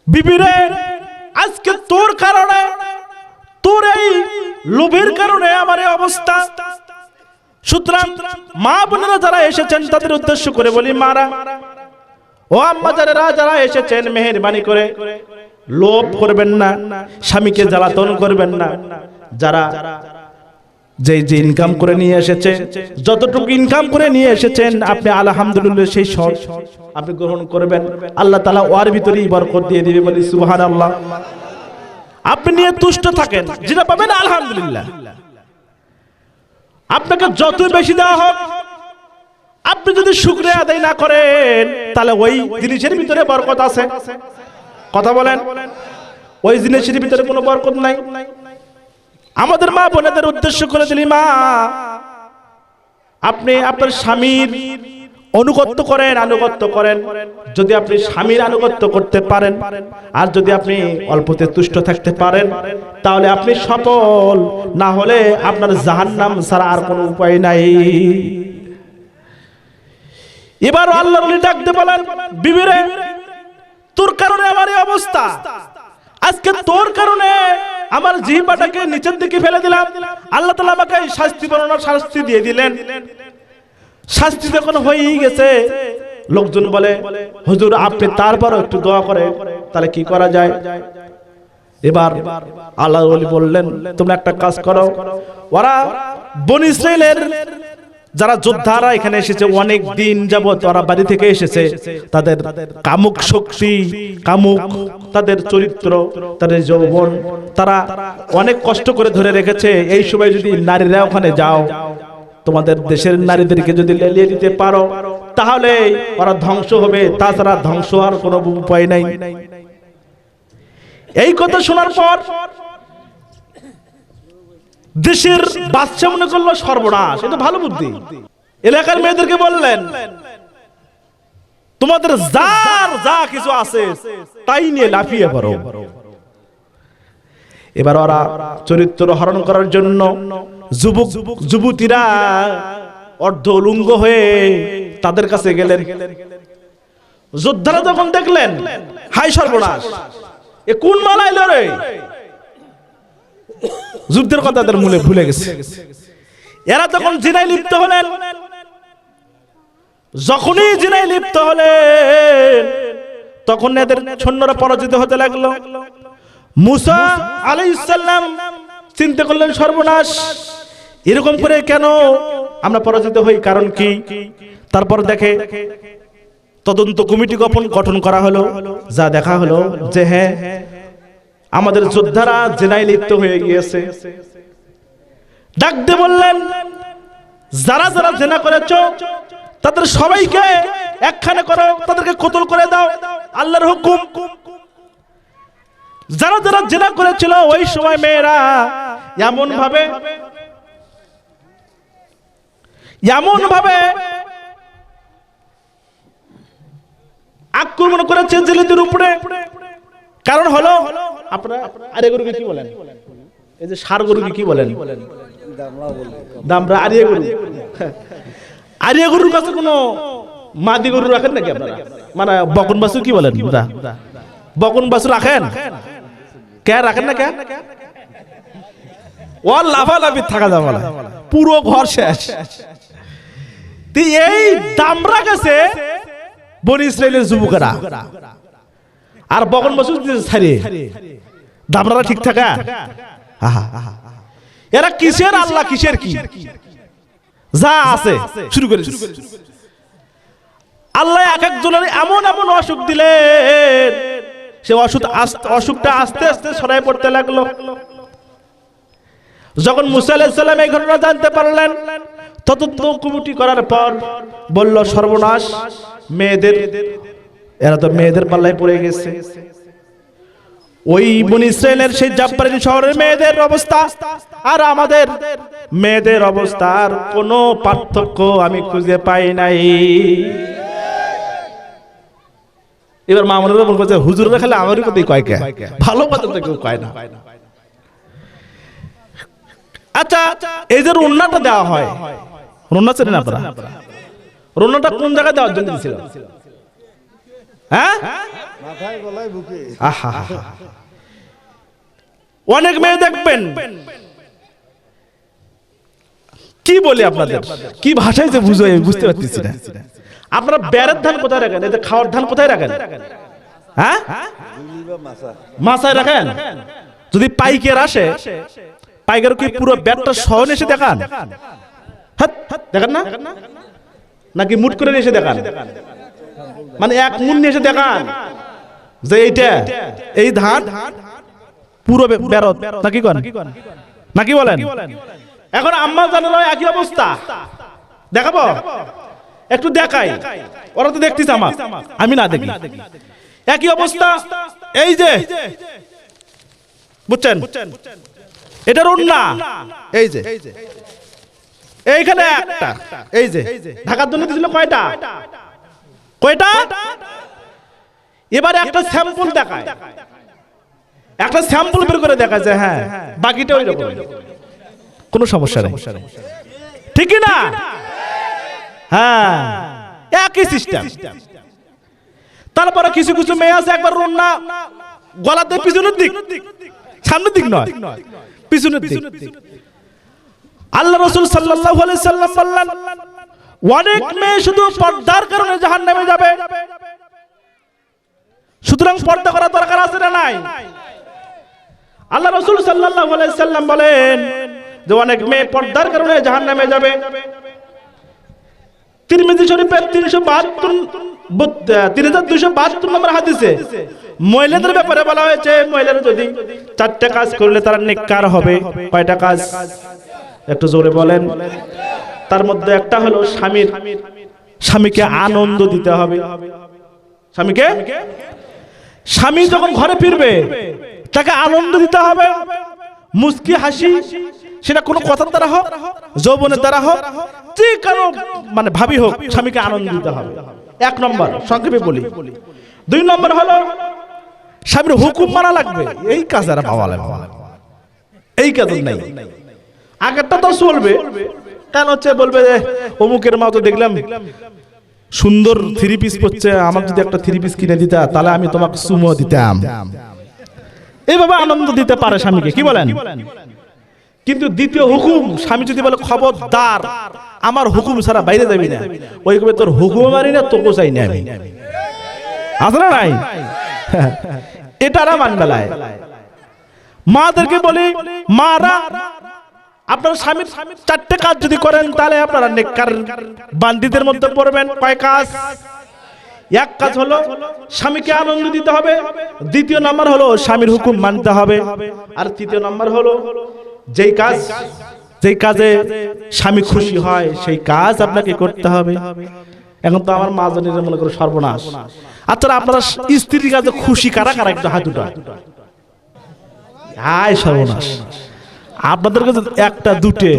বিবিরে আজকে তোর কারণে, তোর এই লোভের কারণে আমার এই অবস্থা, সুতরাং মা বোনেরা যারা এসেছেন তাদের উদ্দেশ্য করে বলি, মারা ও আম্মা যারা এসেছেন, মেহেরবানি করে লোভ করবেন না, স্বামীকে জ্বালাতন করবেন না। যারা যে ইনকাম করে নিয়ে এসেছে, যতটুকু ইনকাম করে নিয়ে এসেছেন আপনি আলহামদুলিল্লাহ সেই সব আপনি গ্রহণ করবেন। আল্লাহ তাআলা ওর ভিতরেই বরকত দিয়ে দিবে, বলি সুবহানাল্লাহ। আপনি নিয়ে তুষ্ট থাকেন, যেটা পাবেন আলহামদুলিল্লাহ। আপনাকে যত বেশি দেওয়া হোক, আপনি যদি শুকরিয়া আদায় না করেন তাহলে ওই জিনিসের ভিতরে বরকত আছে। কথা বলেন, ওই জিনিসের ভিতরে কোনো বরকত নাই। আমাদের মা বোনেদের উদ্দেশ্য করে দিলি, মা আপনি আপনার স্বামীর আনুগত্য করেন। যদি আপনি স্বামীর আনুগত্য করতে পারেন আর যদি আপনি অল্পতে তুষ্ট থাকতে পারেন তাহলে আপনি সফল, না হলে আপনার জাহান্নাম ছাড়া আর কোনো উপায় নাই। এবার আল্লাহর ওলি ডাকতে বলেন, বিবিরে তোর কারণে আমার এই অবস্থা, আজকে তোর কারণে আমার জিহ্বাটাকে নিচের দিকে ফেলে দিলাম। আল্লাহ তাআলা আমাকে শাস্তি দিয়ে দিলেন। শাস্তি যখন হয়েই গেছে, লোকজন বলে হুজুর আপনি তারপরও একটু দোয়া করেন, তাহলে কি করা যায়? এবার আল্লাহর ওলি বললেন, তোমরা একটা কাজ করো, ওরা বনী ইসরাইলের যারা যোদ্ধারা এখানে এসেছে, অনেক দিন যাবত ওরা বাড়ি থেকে এসেছে, তাদের কামুক শক্তি, তাদের চরিত্র, তাদের যৌবন তারা অনেক কষ্ট করে ধরে রেখেছে। এই সময় যদি নারীরা ওখানে যাও, তোমাদের দেশের নারীদেরকে যদি লেলিয়ে দিতে পারো তাহলে ওরা ধ্বংস হবে, তাছাড়া ধ্বংস আর কোনো উপায় নাই। এই কথা শোনার পর দেশের বাদশা মনে করলো সর্বনাশ, এটা ভালো বুদ্ধি। এলাকার মেয়েদেরকে বললেন, তোমাদের যা কিছু আছে তাই নিয়ে লাফিয়ে পড়ো। এবার ওরা চরিত্র হরণ করার জন্য যুবতীরা অর্ধ উলঙ্গ হয়ে তাদের কাছে গেলেন। যোদ্ধারা যখন দেখলেন, হাই সর্বনাশ, এ কোন মালা এলো রে? যুদ্ধের কথা তাদের মূলে ভুলে গেছে। এরা তখন জিনায় লিপ্ত হলেন। যখনই জিনায় লিপ্ত হলেন তখন এদের সৈন্যরা পরাজিত হতে লাগলো। মুসা আলাইহিস সালাম চিন্তা করলেন, সর্বনাশ, এরকম করে কেন আমরা পরাজিত হই, কারণ কি? তারপর দেখে তদন্ত কমিটি গঠন করা হলো, যা দেখা হলো যে হ্যাঁ, আমাদের যোদ্ধারা জেনায় লিপ্ত হয়ে গিয়েছে। ডাকতে বললেন, যারা যারা জেনা করেছো তাদের সবাইকে একখানে করো, তাদেরকে কতল করে দাও, আল্লাহর হুকুম। যারা যারা জেনা করেছিল ওই সময় মেয়েরা এমন ভাবে আক্রমণ করেছে জেলেদের উপরে। কারণ হলো, আপনারা আরে গরুকে কি বলেন? এই যে ষাঁড় গরুকে কি বলেন? দামরা। আরিয়া গরুর কাছে কোনো মাদি গরু রাখেন নাকি আপনারা? মানে বকন বাছুর কি বলেন? বকন বাছুর রাখেন? কে রাখেন না? কে ও লাফালাফি থাকা যাবে না, পুরো ঘর শেষ। এই দামরা গেছে বনী ইসরাইলের যুবকেরা, আর বকন বাছুর ছাড়িয়ে দামরা ঠিক থাকা। এরা কিসের আল্লাহ, কিসের কি যা আছে শুরু করে আল্লাহ এক একজনের এমন এমন অসুখ দিলেন, সে অসুখটা আস্তে আস্তে ছড়ায় পড়তে লাগলো। যখন মুসা আলাইহিস সালাম এই ঘটনা জানতে পারলেন, তদন্ত কমিটি করার পর বলল, সর্বনাশ, এরা তো মেয়েদের পাল্লায় পড়ে গেছে। ওই বনী ইসরাইলের সেই জাব্বারিন শহরের মেয়েদের অবস্থা আর আমাদের মেয়েদের অবস্থার কোনো পার্থক্য আমি খুঁজে পাই নাই। এবার মামুনুর বলছে, হুজুররা খালি আমারই কথাই কয়, কে ভালো কথা তো কেউ কয় না। আচ্ছা, এই যে রুন্নাটা দেওয়া হয়, রুন্না চেনেন আপনারা? রুন্নাটা কোন জায়গায় দেওয়ার জন্য দিয়েছিল? হ্যাঁ, মাথায়, গলায়, বুকে। আহা, অনেক মেয়ে দেখবেন কি বলি আপনাদের, কি ভাষায় যে বুঝাই বুঝতে পারতেছি না। আপনারা বেড়ের ধান কোথায় রাখেন, এদের খাওয়ার ধান কোথায় রাখেন? হ্যাঁ, মাথায় রাখেন। যদি পাইকার আসে, পাইকার কি পুরো ব্যাগটা সহন এসে দেখান? দেখেন না, নাকি মুট করে এসে দেখান? মানে এক মুন এসে দেখান যে এইটা এই ধান পুরো বেরত নাকি কোন, নাকি বলেন? এখন আম্মা জানালো একই অবস্থা, দেখাবো একটু দেখাই, ওরা তো দেখতেছে আমার, আমি না দেখি। একই অবস্থা, এই যে বুঝছেন, এটার ওন্না এই যে এইখানে একটা, এই যে ঢাকার জন্য দিছিল কয়টা কয়টা। এবারে একটা স্যাম্পল দেখায়, একটা স্যাম্পল বের করে দেখা যায়, হ্যাঁ বাকিটা ওই রকম, কোনো সমস্যা নেই, ঠিক না? হ্যাঁ, একই সিস্টেম। তারপরে কিছু কিছু মেয়ে আছে একবার ওন্না গলাতে পিছনের দিক, সামনের দিক নয়, পিছনের দিক। আল্লাহ রাসূল সাল্লাল্লাহু আলাইহি সাল্লাম বললেন, অনেক মেয়ে শুধু পর্দার কারণে জাহান্নামে যাবে। সুতরাং পর্দা করা দরকার আছে না নাই? আল্লাহ রাসূল সাল্লাল্লাহু আলাইহি সাল্লাম বলেন যে অনেক মেয়ে পর্দার কারণে জাহান্নামে যাবে। তিরমিজি শরীফের 3272 নম্বর হাদিসে মহিলাদের ব্যাপারে বলা হয়েছে, মহিলারা যদি 4টা কাজ করলে তারা নেককার হবে। কয়টা কাজ একটু জোরে বলেন? তার মধ্যে একটা হলো স্বামীকে আনন্দ দিতে হবে। স্বামীকে, স্বামী যখন ঘরে ফিরবে তাকে আনন্দ দিতে হবে। মুস্কি হাসি, সেটা কোনো কথার দ্বারা হোক, যৌবনের দ্বারা হোক, যে কারো মানে ভাবি হোক, স্বামীকে আনন্দ দিতে হবে। 1 নম্বর, সংক্ষেপে বলি। 2 নম্বর হলো স্বামীর হুকুম মানা লাগবে। এই কাজ আর পাওয়া লাগবে, এই কাজ নাই। আগেরটা তো চলবে, কেন হচ্ছে বলবে অমুকের মা তো দেখলাম সুন্দর 3 পিস পরছে, আমার যদি একটা 3 পিস কিনে দিতা তাহলে আমি তোমাকে চুমো দিতাম। এইভাবে আনন্দ দিতে পারে স্বামীকে, কি বলেন? কিন্তু দ্বিতীয় হুকুম, স্বামী যদি বলে খবরদার আমার হুকুম ছাড়া বাইরে যাবি না, ওই কবে তোর হুকুম মারি না, তোকে চাই না আমি, আছে না নাই? এটারা মানবেলায় মাদেরকে বলি, মারা আপনার স্বামীর 4টে কাজ যদি করেন তাহলে আপনারা নেককার বান্দিদের মধ্যে পড়বেন। কয় কাজ? 1 কাজ হলো স্বামীকে আনন্দ দিতে হবে, 2য় নাম্বার হলো স্বামীর হুকুম মানতে হবে, আর 3য় নাম্বার হলো যেই কাজে স্বামী খুশি হয় সেই কাজ আপনাকে করতে হবে। এখন তো আমার মা জানিরা মনে করো সর্বনাশ। আচ্ছা, আপনারা স্ত্রীর কাজে খুশি কারা কারা একটু হাত উঠান। আয় সর্বনাশ, আপনাদের কাছে 1টা 2টে,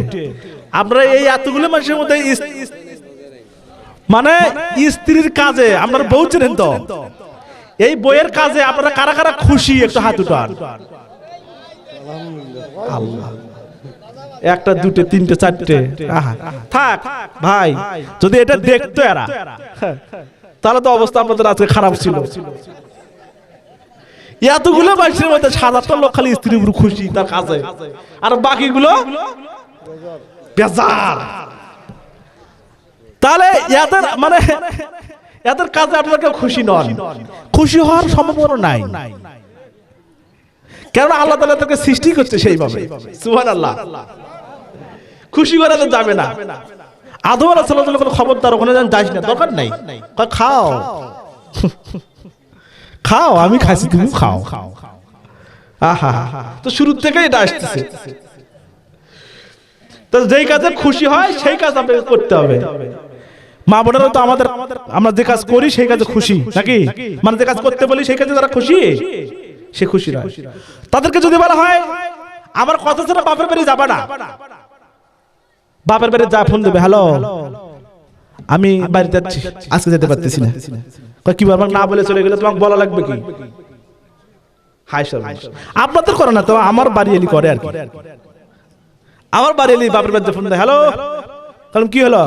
আপনারা এই এতগুলো মানুষের মধ্যে মানে স্ত্রীর কাজে আপনারা বউ চেনেন তো, এই বইয়ের কাজে আপনারা কারা কারা খুশি একটু হাত উঠান। আল্লাহ, 1টা 2টে 3টে 4টে, থাক ভাই, যদি এটা দেখতো এরা তাহলে তো অবস্থা আপনাদের আজকে খারাপ ছিল। এতগুলো মানুষের মধ্যে 7-8টা লোক খালি স্ত্রীর উপর খুশি তার কাজে, আর বাকিগুলো বেজার। তাহলে এদের কাজে আপনারা কেউ খুশি নন, খুশি হওয়ার সম্ভাবনা নাই। কেন? আল্লাহ তাআলা তাকে সৃষ্টি করছে সেইভাবে। সুবহানাল্লাহ, খুশি করা তো যাবে না। আদম আলাইহিস সালাম কোনো খবরদার ওখানে যাস না, দরকার নাই, খাও খাও, আমি খাইছি তুমি খাও। আহা, তো শুরু থেকে এটা আসতেছে। তো যেই কাজে খুশি হয় সেই কাজ আপনাকে করতে হবে। মা বোনেরা তো আমরা যে কাজ করি সেই কাজে খুশি নাকি? মানে যে কাজ করতে বলি সেই কাজে তারা খুশি, সে খুশি নয়। তাদেরকে যদি বলা হয় আমার কথা ছাড়া বাপের বাড়ি যাবে না, বাপের বাড়ি যা ফোন দেবে, হ্যালো আমি বাড়ি যাচ্ছি, আজকে যেতে পারতেছি না। কি বলবো, না বলে চলে গেলে তোমাকে বলা লাগবে কি? হাই সর্বনাশ, আপনাদের করে না তো, আমার বাড়ি এলি করে আর কি। আমার বাড়ি এলি বাপের বাড়িতে ফোন দেয়, হ্যালো, কারণ কি হলো,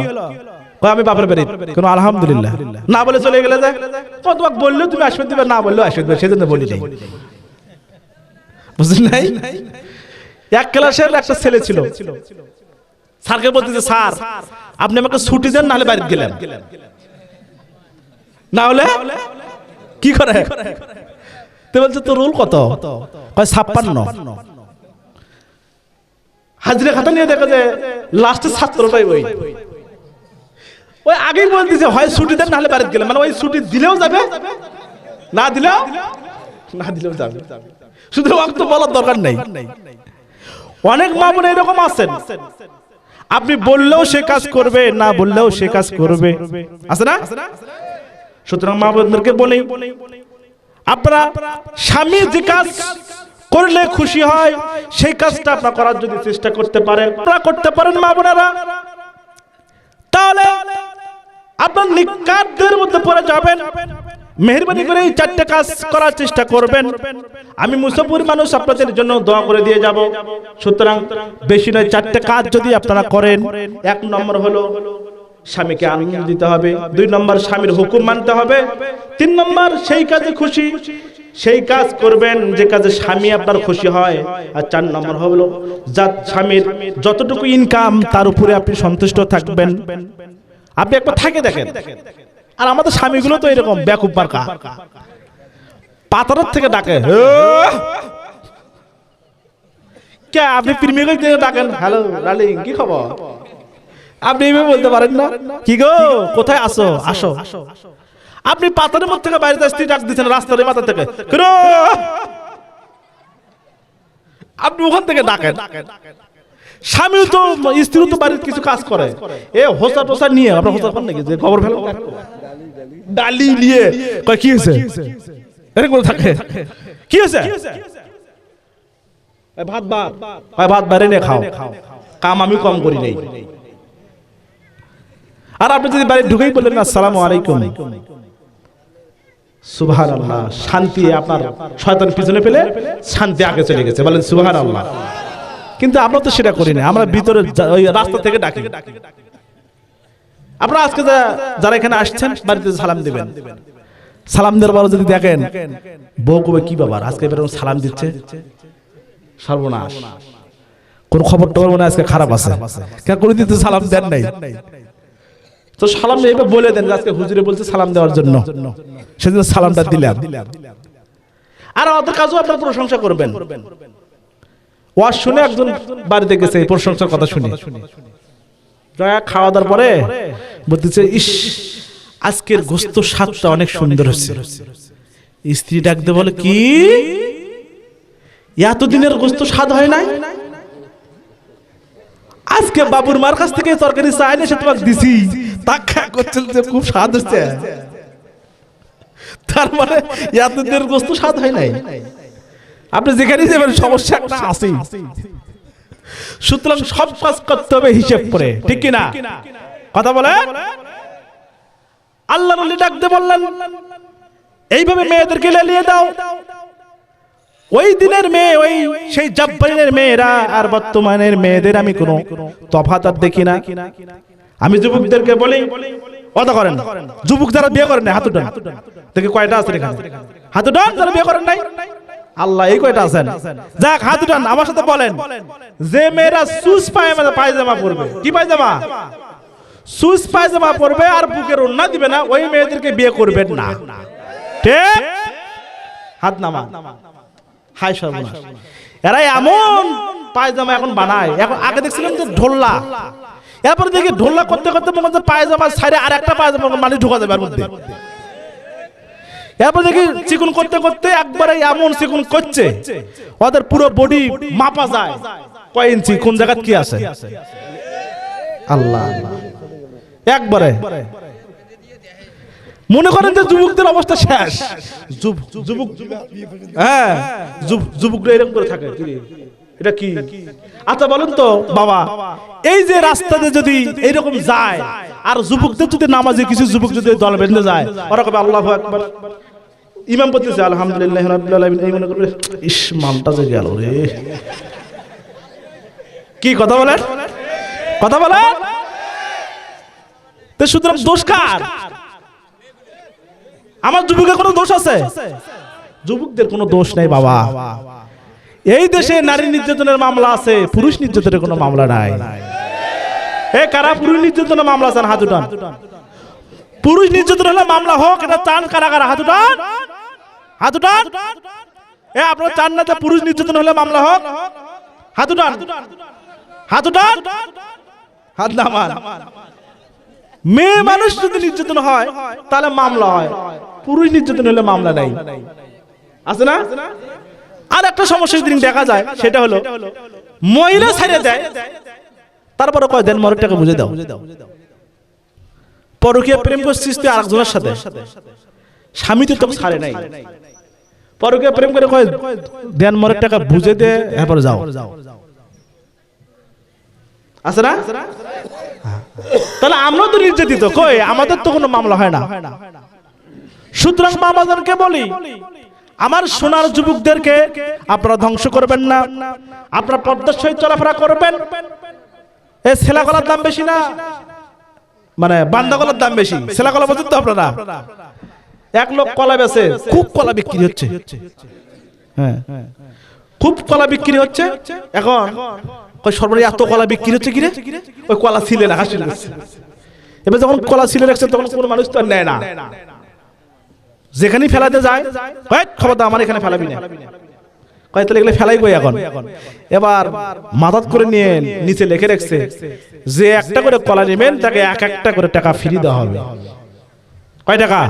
আমি বাপের বাড়ি, কোন আলহামদুলিল্লাহ না বলে চলে গেলে যায়। তোমাকে বললেও তুমি আসবে দিবে, না বললেও আসবে দিবে, সেজন্য বলি নাই। বুঝলেন নাই? 1 ক্লাসের একটা ছেলে ছিল, স্যারকে বলতেছে, স্যার আপনি আমাকে ছুটি দেন, নাহলে বাড়িতে গেলেন, না হলে কি করে? তো বলছে তোর রোল কত? 56। হাজিরা খাতা নিয়ে দেখো যে লাস্টে ছাত্রটাই ওই আগেই বলতেছে হয় ছুটি দেন নাহলে বাড়িতে গেলেন, মানে ওই ছুটি দিলেও যাবে, না দিলেও যাবে, শুধু ওয়াক্ত বলার দরকার নেই। অনেক মা বোন এরকম আছেন, আপনি বললেও সে কাজ করবে, না বললেও সে কাজ করবে, আছে না? সুতরাং মা বোনদেরকে বলি, আপনারা স্বামী যে কাজ করলে খুশি হয় সেই কাজটা আপনারা করার যদি চেষ্টা করতে পারেন, আপনারা করতে পারেন মা বোনেরা, তাহলে আপনার নিকাতদের মধ্যে পড়ে যাবেন। মেহেরবানি করে এই 4টে কাজ করার চেষ্টা করবেন। আমি মুসাফির মানুষ, আপনাদের জন্য দোয়া করে দিয়ে যাব। সুতরাং বেশি নয়, 4টে কাজ যদি আপনারা করেন, 1 নম্বর হলো স্বামীকে আনন্দ দিতে হবে, 2 নম্বর স্বামীর হুকুম মানতে হবে, 3 নম্বর সেই কাজে খুশি সেই কাজ করবেন যে কাজে স্বামী আপনার খুশি হয়, আর 4 নম্বর হলো স্বামীর যতটুকু ইনকাম তার উপরে আপনি সন্তুষ্ট থাকবেন। আপনি একবার থাকে দেখেন, আর আমাদের স্বামীগুলো তো এরকম বেকুব বারকা, পাতার থেকে ডাকে, কে আপনি প্রেমিক ডাকেন, হ্যালো ডার্লিং কি খবর, আপনি এইভাবে বলতে পারেন না, কি গো কোথায় আসো, আসো। আপনি পাতার মধ্যে থেকে বাইরে স্ত্রী ডাক দিচ্ছেন রাস্তার মাথা থেকে, আপনি ওখান থেকে ডাকেন। স্বামীও তো স্ত্রীও তো বাড়ির কিছু কাজ করে, এ হোসা টোসা নিয়ে, আপনার হোসা পান নাকি যে খবর ফেলো, ডালি নিয়ে কয় কি হয়েছে, এরকম থাকে, কি হয়েছে, ভাত ভাত বাইরে নিয়ে খাও, কাম আমি কম করি নাই। আর আপনি যদি বাড়ি ঢুকেই বললেন আসসালামু আলাইকুম, সুবহানাল্লাহ, শান্তি আপনার শয়তান পিছনে ফেলে শান্তি আগে চলে গেছে, বলেন সুবহানাল্লাহ। কিন্তু আমরা তো সেটা করি না, আমরা ভিতরে ওই রাস্তা থেকে ডাকি। আপনারা আজকে যারা এখানে আসছেন বাড়িতে সালাম দিবেন, সালাম দেওয়ার পর যদি দেখেন বউ কবে কি বাবার আজকে বেরোন সালাম দিচ্ছে, সর্বনাশ, কোন খবর টবর মনে আজকে খারাপ আছে, কেন করে দিতে সালাম দেন নাই, তো সালাম এইভাবে বলে দেন আজকে হুজুরে বলছে সালাম দেওয়ার জন্য, সেদিন সালামটা দিলাম। আর ওদের কাজও আপনার প্রশংসা করবেন। ওয়াজ শুনে একজন বাড়িতে গেছে, প্রশংসার কথা শুনে খাওয়া দাওয়ার পরে বলতেছে, ইস আজকের গোস্ত স্বাদটা অনেক সুন্দর হচ্ছে। স্ত্রী ডাকতে বলে, কি এতদিনের গোস্ত স্বাদ হয় নাই? আজকে বাবুর মার কাছ থেকে তরকারি চাই না, সে তোমাকে দিছি, তাকে করছেন যে খুব স্বাদ হচ্ছে, তার মানে এতদিনের গোস্ত স্বাদ হয় নাই। আপনি যেখানে যাবেন সমস্যা একটা আছে। সুতরাং সব কাজ করতে হবে হিসেব করে, ঠিক কি না? কথা বলে আল্লাহ নবী ডাকতে বললেন, এইভাবে মেয়েদেরকে লেলিয়ে দাও। ওই দিনের মেয়ে, ওই সেই জাব্বারিনের মেয়েরা আর বর্তমানের মেয়েদের আমি কোনো তফাৎ আর দেখি না। আমি যুবকদেরকে বলি, কথা করেন, যুবক যারা বিয়ে করেন না হাত উঠান, দেখি কয়টা আছে এখানে, হাত উঠান যারা বিয়ে করেন নাই। আল্লাহ এই কয়টা আছেন, যাক হাত উঠান, আমার সাথে বলেন, যে মেয়েরা সুস পায়জামা পরবে, কি পায়জামা, সুস পায়জামা পরবে আর বুকের ওড়না দিবে না, ওই মেয়েদেরকে বিয়ে করবেন না, ঠিক? হাত নামা। হাই সর্বনাশ, এরা এমন পায়জামা এখন বানায়। এখন আগে দেখছিলাম যে ঢোল্লা, এরপরে দেখি ঢোল্লা করতে করতে মনে হচ্ছে পায়জামা ছাড়ে আর একটা পায়জামা মানে ঢোকা যাবে এর মধ্যে। এরপর দেখি চিকুন করতে করতে একবারে এমন চিকুন করছে, ওদের পুরো বডি মাপা যায় কয় ইঞ্চি, কোন জায়গা কি আছে। আল্লাহ, একবারে মনে করেন যে যুবকদের অবস্থা শেষ। যুবক, হ্যাঁ যুবকরা এরকম করে থাকে, এটা কি? আচ্ছা বলেন তো বাবা, এই যে রাস্তাতে যদি এইরকম যায় আর যুবকদের যদি নামাজে কিছু যুবক যদি দল বেঁধে যায়, ওরা কবে আল্লাহু আকবার, ইমাম বলতেছে আলহামদুলিল্লাহ রাব্বিল আলামিন, এই মনে করবে ইস মানটা যে গেল রে। কি কথা বলেন, কথা বলেন? তো সুতরাং দোষ কার? আমার যুবকের কোনো দোষ আছে? যুবকদের কোনো দোষ নাই বাবা। এই দেশে নারী নির্যাতনের মামলা আছে, পুরুষ নির্যাতনের কোনো মামলা নাই। এ কারা পুরুষ নির্যাতনের মামলা চান? হাত উঠান। পুরুষ নির্যাতন হলে মামলা হোক, এটা চান কারা কারা? হাত উঠান, হাত উঠান। এ আপনারা চান না যে পুরুষ নির্যাতন হলে মামলা হোক? হাত উঠান, হাত উঠান, হাত নামান। মেয়ে মানুষ যদি নির্যাতন হয় তাহলে মামলা হয়, পুরুষ নির্যাতন হলে মামলা নাই, আছে না? আর একটা সমস্যা যদি দেখা যায় সেটা হলো মহিলা ছেড়ে দেয়, তারপরে কয় দেন মরের টাকা বুঝে দাও। পরকীয়া প্রেম করছিস তুই আরেকজনের সাথে, স্বামী তো তোকে ছাড়ে নাই, পরকীয়া প্রেম করে কয় দেন মরের টাকা বুঝে দে, এরপরে যাও, আছে না? তাহলে আমরা তো নির্যাতিত, কই আমাদের তো কোনো মামলা হয় না। সুতরাং মা বাবাদেরকে বলি, আমার সোনার যুবকদেরকে আপনারা ধ্বংস করবেন না, আপনারা পর্দার সহিত চলাফেরা করবেন। এই ছেলা গলার দাম বেশি না, মানে বান্দা গলার দাম বেশি। ছেলা গলা বুঝুন তো আপনারা? এক লোক কলা বেচে, খুব কলা বিক্রি হচ্ছে, হ্যাঁ খুব কলা বিক্রি হচ্ছে। এখন সর্বনিম্ন এত কলা বিক্রি হচ্ছে কিরে, ওই কলা ছিলে রাখা ছিল। এবার যখন কলা ছিলে রাখছে তখন কোনো মানুষ তো আর নেয় না, যেখানেই ফেলাতে যায় খবর দাও আমার এখানে ফেলাবি না, কয় তাহলে এগুলো ফেলাই কই এখন। এবার মাথাত করে নিয়ে নিচে লিখে রাখছে যে একটা করে কলা নেবেন তাকে এক একটা করে টাকা ফ্রি দেওয়া হবে। কয় টাকা?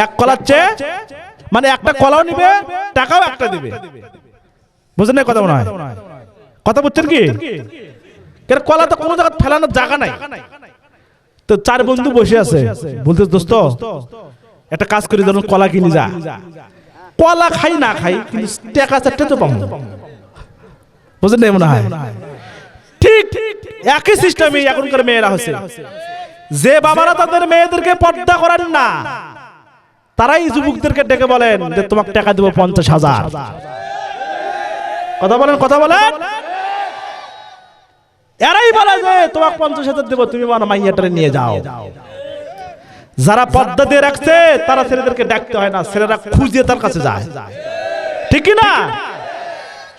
এক কলার চেয়ে, মানে একটা কলাও নিবে টাকাও একটা দিবে। বুঝলেন না কথা? মনে হয় কথা বুঝছেন কি? কলা তো কোনো জায়গা ফেলানোর জায়গা নাই। তো চার বন্ধু বসে আছে, বলতে দোস্ত একটা কাজ করি, ধরুন কলা কিনি যা, কলা খাই না খাই কিন্তু টাকা চারটে তো পাবো। বুঝলেন না? মনে হয় ঠিক একই সিস্টেমে এখনকার মেয়েরা হচ্ছে। যে বাবারা তাদের মেয়েদেরকে পর্দা করেন না, তারাই যুবকদেরকে ডেকে বলেন যে তোমাকে টাকা দেবো 50,000। কথা বলেন, কথা বলেন। এরাই বলে যে তোমাকে 50,000 দেবো, তুমি মাইয়াটারে নিয়ে যাও। যারা পর্দা দিয়ে রাখছে তারা ছেলেদেরকে ডাকতে হয় না, ছেলেরা খুঁজে তার কাছে যায়, ঠিক না?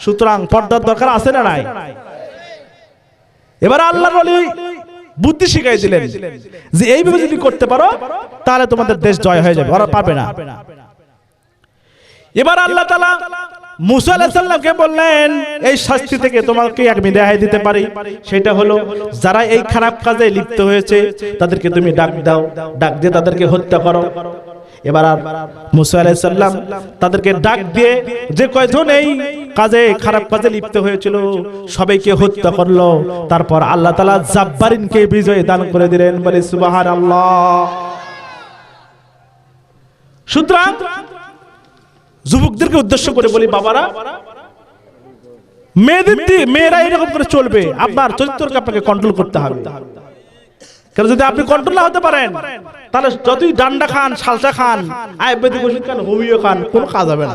সুতরাং পর্দার দরকার আছে না নাই? এবার আল্লাহর ওলি বুদ্ধি শিখাই দিলেন যে এইভাবে যদি করতে পারো তাহলে তোমাদের দেশ জয় হয়ে যাবে, ওরা পাবে না। এবার আল্লাহ তাআলা মুসা আলাইহিস সালামকে বললেন এই শাস্তি থেকে তোমাকে আমি রেহাই দিতে পারি, সেটা হলো যারা এই খারাপ কাজে লিপ্ত হয়েছে তাদেরকে তুমি ডাক দাও, ডাক দিয়ে তাদেরকে হত্যা করো। এবার মুসা আলাইহিস সালাম তাদেরকে ডাক দিয়ে যে কয়জন এই কাজে খারাপ কাজে লিপ্ত হয়েছিল সবাইকে হত্যা করলো। তারপর আল্লাহ তাআলা জাব্বারিনকে বিজয় দান করে দিলেন, বলে সুবহানাল্লাহ। সুতরাং যুবকদেরকে উদ্দেশ্য করে বলি, বাবারা মেয়েরা এরকম করে চলবে, আপনার চরিত্রকে আপনাকে কন্ট্রোল করতে হবে। কারণ যদি আপনি কন্ট্রোল না হতে পারেন তাহলে যতই ডান্ডা খান, সালসা খান, আয়ুর্বেদিক ওষুধ খান, হোমিও খান, কোনো কাজ হবে না।